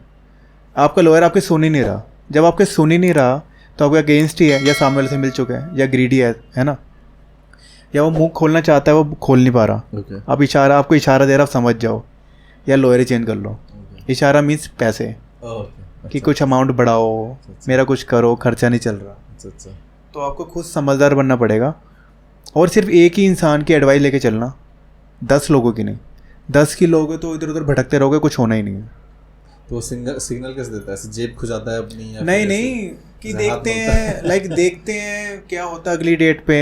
आपका लॉयर आपके सुन ही नहीं रहा। जब आपके सुन ही नहीं रहा तो आपका अगेंस्ट ही है, या सामने वाले से मिल चुका है, या ग्रीडी है ना, या वो मुंह खोलना चाहता है वो खोल नहीं पा रहा। अब आपको इशारा दे रहा, आप समझ जाओ, या लॉयर ही चेंज कर लो। इशारा मीन्स पैसे, कि कुछ अमाउंट बढ़ाओ, मेरा कुछ करो, खर्चा नहीं चल रहा। तो आपको खुद समझदार बनना पड़ेगा, और सिर्फ एक ही इंसान की एडवाइस लेके चलना, 10 लोगों की नहीं। 10 की लोग तो इधर उधर भटकते रहोगे, कुछ होना ही नहीं है। तो सिग्नल कैसे देता है? जेब खुजाता है अपनी? नहीं कि देखते हैं क्या होता है, अगली डेट पे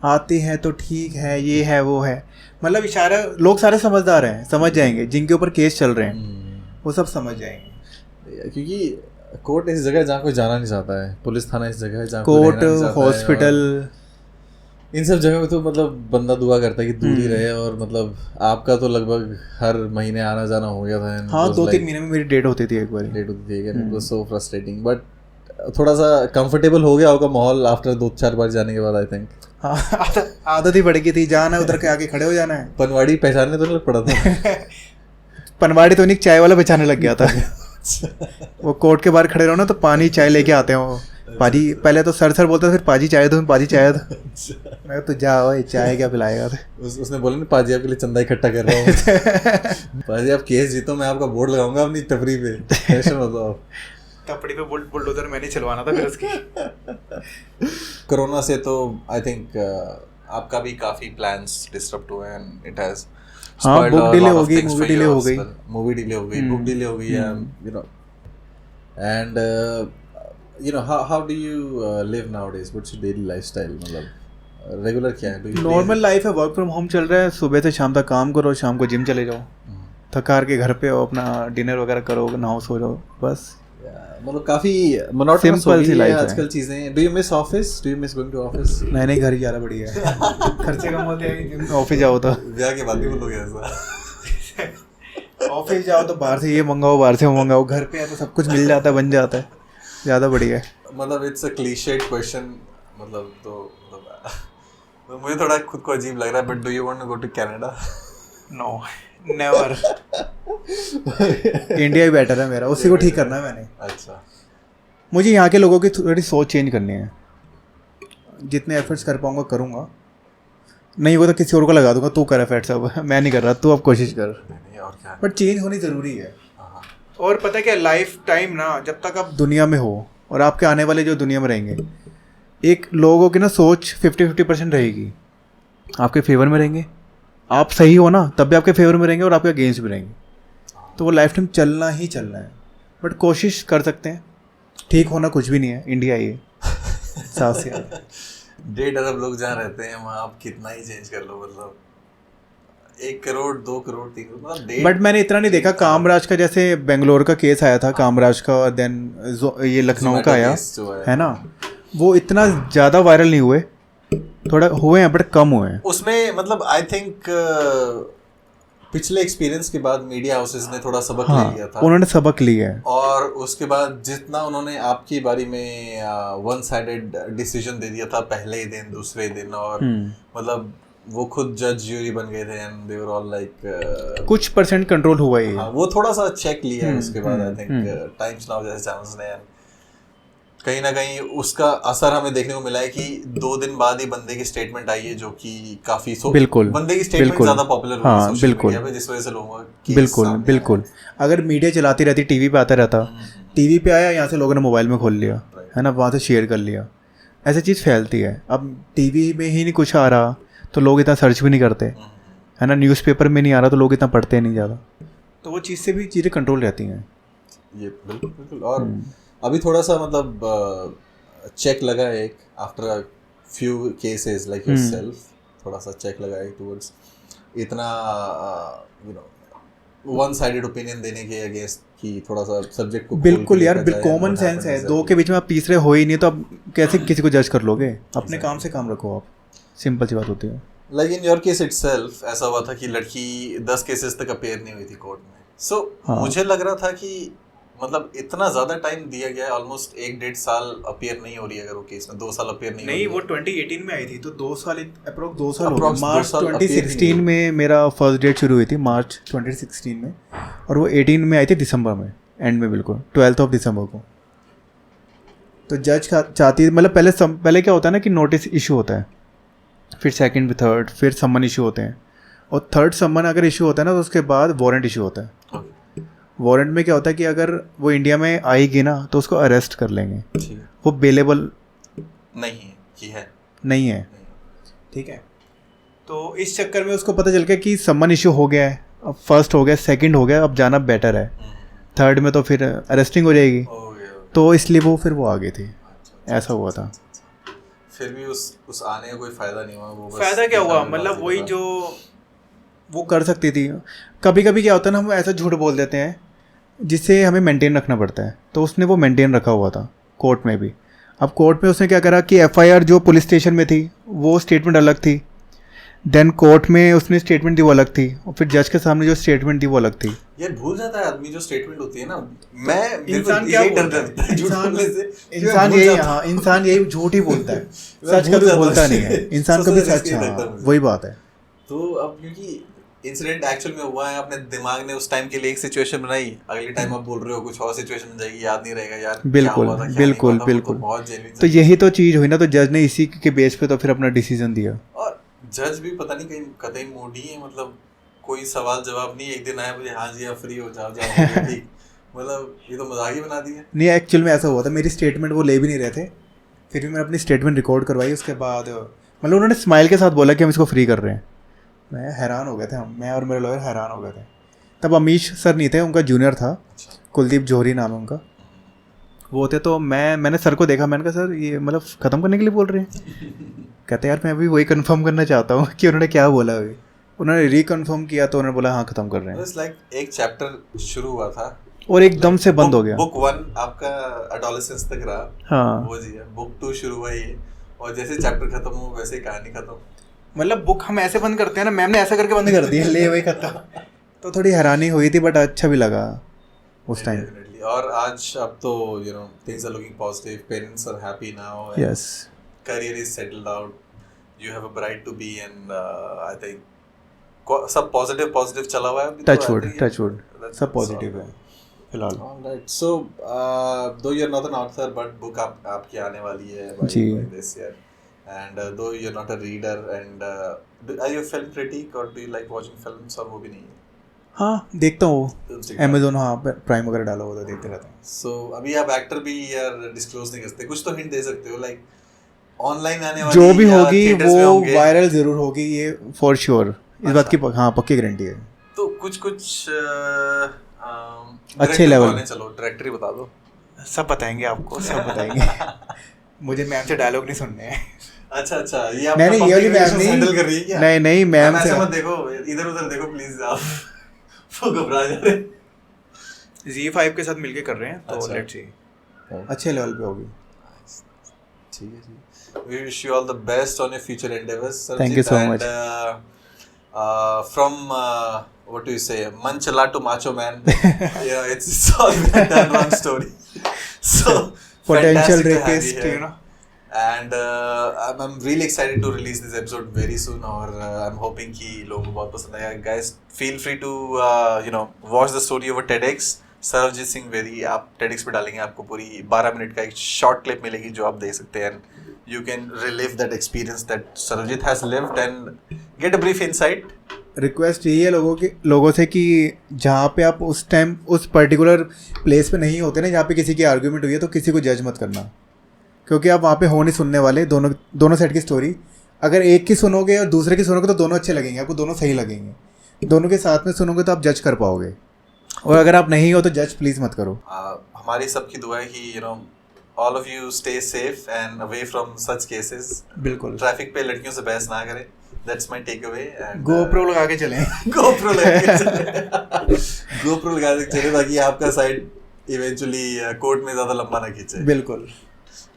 आते हैं तो ठीक है, ये है वो है, मतलब इशारा। लोग सारे समझदार हैं, समझ जाएंगे, जिनके ऊपर केस चल रहे हैं वो सब समझ जाएंगे। क्योंकि कोर्ट ऐसी जगह है जहाँ कोई जाना नहीं चाहता है, पुलिस थाना ऐसी जगह है जहाँ कोर्ट, हॉस्पिटल, इन सब जगह पे तो मतलब बंदा दुआ करता है कि दूर ही रहे। और मतलब आपका तो लगभग हर महीने आना जाना हो गया था। हाँ, 2-3 महीने में मेरी डेट होती थी, एक बार डेट होती थी। It was so frustrating, but थोड़ा सा कंफर्टेबल हो गया होगा माहौल आफ्टर 2-4 बार जाने के बाद, आई थिंक। हाँ, आदत ही पड़ गई थी, जाना है उधर के आगे खड़े हो जाना है। पनवाड़ी पहचानने तो नहीं पड़ा था? पनवाड़ी तो नहीं, चाय वाला पहचानने लग गया था। वो कोर्ट के बाहर खड़े रहो ना तो पानी चाय लेके आते हैं वो, पाजी पहले तो सर बोलता था, फिर पाजी चाय दो, पाजी चाय दो। मैं तो जा ओए, चाय क्या पिलाएगा। उसने बोला ना पाजी आपके लिए चंदा इकट्ठा कर रहा हूँ। पाजी आप केस जीतो, मैं आपका बोर्ड लगाऊंगा अपनी टपरी पे, टेंशन मत लो आप। टपरी पे बुलडोजर मैंने चलवाना था फिर उसकी। कोरोना से तो आई थिंक आपका भी काफी प्लान्स डिस्टर्ब हुए एंड इट हैज हाँ, बुक डिले हो गई, मूवी डिले हो गई, मूवी डिले हो गई, बुक डिले हो गई, you know, and you know how do you live nowadays? What's your daily lifestyle? मतलब रेगुलर क्या है? नॉर्मल लाइफ है, वर्क फ्रॉम होम चल रहा है, सुबह से शाम तक काम करो, शाम को जिम चले जाओ, थकार के घर पे हो, अपना डिनर वगैरह करो, नहाओ सो जाओ, बस। मतलब काफी मोनोटोनस हो सिंपल सी गई है लाइफ है आजकल चीजें। Do you miss office? Do you miss going to office? नहीं घर ही ज़्यादा बढ़िया है। खर्चे कम होते हैं ऑफिस जाओ तो। ब्याह के बाद भी बोलोगे ऐसा? ऑफिस जाओ तो बाहर से ये मंगाओ, बाहर से वो मंगाओ, घर पे है तो सब कुछ मिल जाता है, बन जाता है, ज़्यादा बढ़िया है। मतलब इट्स अ क्लीशेड क्वेश्चन, मतलब तो मुझे थोड़ा खुद को अजीब लग रहा है, but do you want to go to Canada? No never. India ही बेटर है मेरा, उसी को ठीक करना है मैंने। अच्छा, मुझे यहाँ के लोगों की थोड़ी सोच चेंज करनी है, जितने एफर्ट्स कर पाऊंगा करूँगा, नहीं होगा तो किसी और को लगा दूंगा, तू कर एफर्ट्स, अब मैं नहीं कर रहा, तू अब कोशिश कर। नहीं और क्या, बट चेंज होनी ज़रूरी है। और पता है क्या, लाइफ टाइम ना जब तक आप दुनिया में हो और आपके आने वाले जो दुनिया में रहेंगे, एक लोगों की ना सोच 50-50% रहेगी, आपके फेवर में रहेंगे, आप सही हो ना तब भी आपके फेवर में रहेंगे और आपके अगेंस्ट भी रहेंगे, तो वो लाइफ टाइम चलना ही चलना है। बट कोशिश कर सकते हैं, ठीक होना कुछ भी नहीं है, इंडिया ये साफ से। 1.5 अरब लोग जहाँ रहते हैं वहाँ आप कितना ही चेंज कर लो, मतलब 1 करोड़ 2 करोड़ 3 करोड़, मतलब बट मैंने इतना नहीं देखा, कामराज का जैसे बेंगलोर का केस आया था, कामराज का, और देन ये लखनऊ का आया है ना, वो इतना ज़्यादा वायरल नहीं हुए, थोड़ा हुए हैं बट कम हुए हैं उसमें। मतलब आई थिंक पिछले एक्सपीरियंस के बाद मीडिया हाउसेस ने थोड़ा सबक हाँ, ले लिया था, उन्होंने सबक लिया है, और उसके बाद जितना उन्होंने आपकी बारी में वन साइडेड डिसीजन दे दिया था पहले ही दिन, दूसरे दिन, और मतलब वो खुद जज ज्यूरी बन गए थे and they were all like कुछ परसेंट कंट्रोल हुआ ही। हाँ, वो थोड़ा सा चेक लिया है उसके बाद आई थिंक टाइम्स नाउ जैसे चैनल्स ने, कहीं ना कहीं उसका असर हमें देखने को मिला है कि 2 दिन बाद ही बंदे की स्टेटमेंट आई है, जो कि काफी बिल्कुल बंदे की स्टेटमेंट ज्यादा पॉपुलर हुई हाँ, सोशल मीडिया पे, जिस वजह से लोगों का बिल्कुल अगर मीडिया चलाती रहती, टीवी पे आता रहता, टीवी पे आया, यहाँ से लोगों ने मोबाइल में खोल लिया है ना, वहाँ से शेयर कर लिया, ऐसी चीज़ फैलती है। अब टीवी में ही नहीं कुछ आ रहा तो लोग इतना सर्च भी नहीं करते है ना, न्यूज़पेपर में नहीं आ रहा तो लोग इतना पढ़ते नहीं ज़्यादा, तो वो चीज़ से भी चीज़ें कंट्रोल रहती हैं। ये बिल्कुल और अभी थोड़ा सा मतलब चेक लगा है एक, after a few cases like yourself, थोड़ा सा चेक लगा है टुवर्ड्स इतना you know one sided opinion देने के अगेंस्ट कि थोड़ा सा सब्जेक्ट को बिल्कुल यार, कॉमन सेंस है, 2 के बीच में आप तीसरे हो ही नहीं तो आप कैसे किसी को जज कर लोगे? अपने काम से काम रखो आप, सिंपल सी बात होती है। Like in your case itself ऐसा हुआ था कि लड़की 10 केसेस तक अपीयर नहीं हुई थी कोर्ट में, सो मुझे लग रहा था कि मतलब इतना ज्यादा टाइम दिया गया है, ऑलमोस्ट 1-1.5 साल अपीयर नहीं हो रही है अगर वो केस में, 2 साल अपीयर नहीं वो 2018 में आई थी तो 2 साल अप्रोक्स 2 साल हो गए। मार्च 2016 में मेरा फर्स्ट डेट शुरू हुई थी, मार्च 2016 में, और वो 18 में आई थी दिसंबर में, एंड में बिल्कुल 12 दिसंबर को। तो जज चाहती है, मतलब पहले क्या होता है ना कि नोटिस इशू होता है, फिर सेकंड थर्ड, फिर समन इशू होते हैं, और थर्ड समन अगर इशू होता है ना तो उसके बाद वारंट इशू होता है। वारंट में क्या होता है कि अगर वो इंडिया में आएगी ना तो उसको अरेस्ट कर लेंगे, वो बेलेबल नहीं है, ठीक है। तो इस चक्कर में उसको पता चल गया कि समन इशू हो गया है, अब फर्स्ट हो गया, सेकंड हो गया, अब जाना बेटर है, थर्ड में तो फिर अरेस्टिंग हो जाएगी, तो इसलिए वो आ गई थी, ऐसा हुआ था। फिर भी उस आने का कोई फायदा नहीं हुआ, वो फायदा क्या हुआ, मतलब वही जो वो कर सकती थी। कभी कभी क्या होता है ना, हम ऐसा झूठ बोल देते हैं जिससे हमें मेंटेन रखना पड़ता है, तो उसने वो मेंटेन रखा हुआ था कोर्ट में भी। अब कोर्ट में उसने क्या करा कि एफआईआर जो पुलिस स्टेशन में थी वो स्टेटमेंट अलग थी, देन कोर्ट में उसने स्टेटमेंट दी वो अलग थी, और फिर जज के सामने जो स्टेटमेंट दी वो अलग थी। यार भूल जाता है आदमी जो स्टेटमेंट होती है ना, मैं इंसान क्या डर जाता है झूठ बोलने से, इंसान यही झूठ ही बोलता है, सच कभी बोलता नहीं है इंसान, कभी सच। वही बात है। तो अब क्योंकि इंसिडेंट एक्चुअल में हुआ है, अपने दिमाग ने उस टाइम के लिए एक सिचुएशन बनाई, अगले टाइम आप बोल रहे हो कुछ और सिचुएशन बन जाएगी, याद नहीं रहेगा यार बिल्कुल, क्या हुआ था, क्या बिल्कुल, नहीं हुआ था, वो बिल्कुल। तो बहुत जेन्युइन तो यही तो चीज़ हुई ना, तो जज ने इसी के बेस पे तो फिर अपना डिसीजन दिया। और जज भी पता नहीं कहीं कतई मोड़ी है, मतलब कोई सवाल जवाब नहीं, एक दिन आया मुझे हाँ जी आप फ्री हो जाओ जाओ हो गया, ठीक, मतलब ये तो मजाक ही बना दिया। नहीं, एक्चुअल में ऐसा हुआ था, मेरी स्टेटमेंट वो ले भी नहीं रहे थे, फिर भी मैंने अपनी स्टेटमेंट रिकॉर्ड करवाई। उसके बाद मतलब उन्होंने स्माइल के साथ बोला कि हम इसको फ्री कर रहे हैं। मैं हैरान हो गए थे, मैं और मेरे लॉयर हैरान हो गए थे। तब अमीश सर नहीं थे, उनका जूनियर था, कुलदीप जौहरी नाम है उनका, वो थे। तो मैंने सर को देखा, मैंने कहा सर ये मतलब ख़त्म करने के लिए बोल रहे हैं? कहते यार मैं अभी वही कंफर्म करना चाहता हूँ कि उन्होंने क्या बोला अभी। उन्होंने रिकन्फर्म किया तो उन्होंने बोला हाँ ख़त्म कर रहे हैं। इट्स लाइक एक चैप्टर शुरू हुआ था और एकदम से बंद हो गया। बुक 1 आपका एडोलेसेंस तक रहा, हाँ, वो जी है, बुक 2 शुरू हुआ ये, और जैसे चैप्टर खत्म हो वैसे ही कहानी खत्म। मतलब बुक हम ऐसे बंद करते हैं ना, मैम ने ऐसा करके बंद कर दिया, ले वही खत्म। तो थोड़ी हैरानी हुई थी, बट अच्छा भी लगा उस टाइम। Definitely. और आज अब तो you know things are looking positive, parents are happy now, yes, career is settled out, you have a bride to be, and I think सब पॉजिटिव चला हुआ है अभी तो, touchwood I think, touchwood that's सब पॉजिटिव है फिलहाल। Alright, so though you're not an author, but book आपकी आने वाली है by ji. this year, and though you're not a reader, and are you a film critic or do you like watching films, और वो भी नहीं है? हाँ, देखता हूँ Films अमेजोन, हाँ प्राइम वगैरह डाला हुआ था, देखते रहता हूँ। So अभी आप एक्टर भी यार डिस्क्लोज नहीं कर सकते, कुछ तो हिंट दे सकते हो, लाइक ऑनलाइन आने वाली जो भी या होगी theatres में वो होंगे, वायरल जरूर होगी, ये फॉर श्योर, इस बात की हाँ पक्की गारंटी है। तो कुछ अच्छे लेवल, चलो डायरेक्टर ही बता दो। सब बताएंगे आपको, सब बताएंगे। मुझे मैम से डायलॉग नहीं सुनने हैं। अच्छा ये आप नहीं, ये वाली मैम नहीं हैंडल कर रही है क्या? नहीं मैम से ऐसे मत देखो, इधर उधर देखो प्लीज, आप वो घबरा जा रहे हैं। Z5 के साथ मिलके कर रहे हैं, तो अच्छा। लेट्स सी अच्छे लेवल पे होगी। ठीक है जी, we wish you all the best on your future endeavors, Thank you so much. From what do you say, Manchala to Macho Man, yeah, it's all that long story. So Potential fantastic to have rapist, you here. you know. And I'm really excited to release this episode very soon, और I'm hoping कि लोगों को बहुत पसंद आएगा. Guys, feel free to watch the story over TEDx. सरवजीत Singh वेदी, आप TEDx पे डालेंगे, आपको पूरी 12 मिनट का एक शॉर्ट क्लिप मिलेगी जो आप देख सकते हैं. You can relive that experience that Sarvjit has lived and get a brief insight. Request यही है लोगों से कि जहाँ पे आप उस टाइम उस पर्टिकुलर प्लेस पे नहीं होते ना, जहाँ पे किसी की आर्ग्यूमेंट हुई है, तो किसी को जज मत करना, क्योंकि आप वहाँ पे हो नहीं सुनने वाले दोनों साइड की स्टोरी. अगर एक की सुनोगे और दूसरे की सुनोगे तो दोनों अच्छे लगेंगे, आपको दोनों सही लगेंगे. दोनों के साथ में सुनोगे तो आप जज कर पाओगे, और अगर आप नहीं हो तो जज प्लीज़ मत करो. हमारी सबकी दुआ है कि all of you stay safe and away from such cases. बिल्कुल. ट्रैफिक पे लड़कियों से बहस ना करें. That's my takeaway. GoPro लगा के चलें. GoPro लगा के चले ताकि आपका साइड इवेंचुअली कोर्ट में ज़्यादा लंबा ना खींचे. बिल्कुल.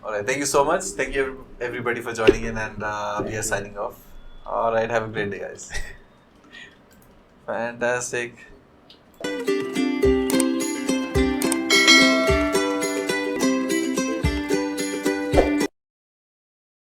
Alright, thank you so much. Thank you everybody for joining in, and we are signing off. Alright, have a great day, guys. Fantastic.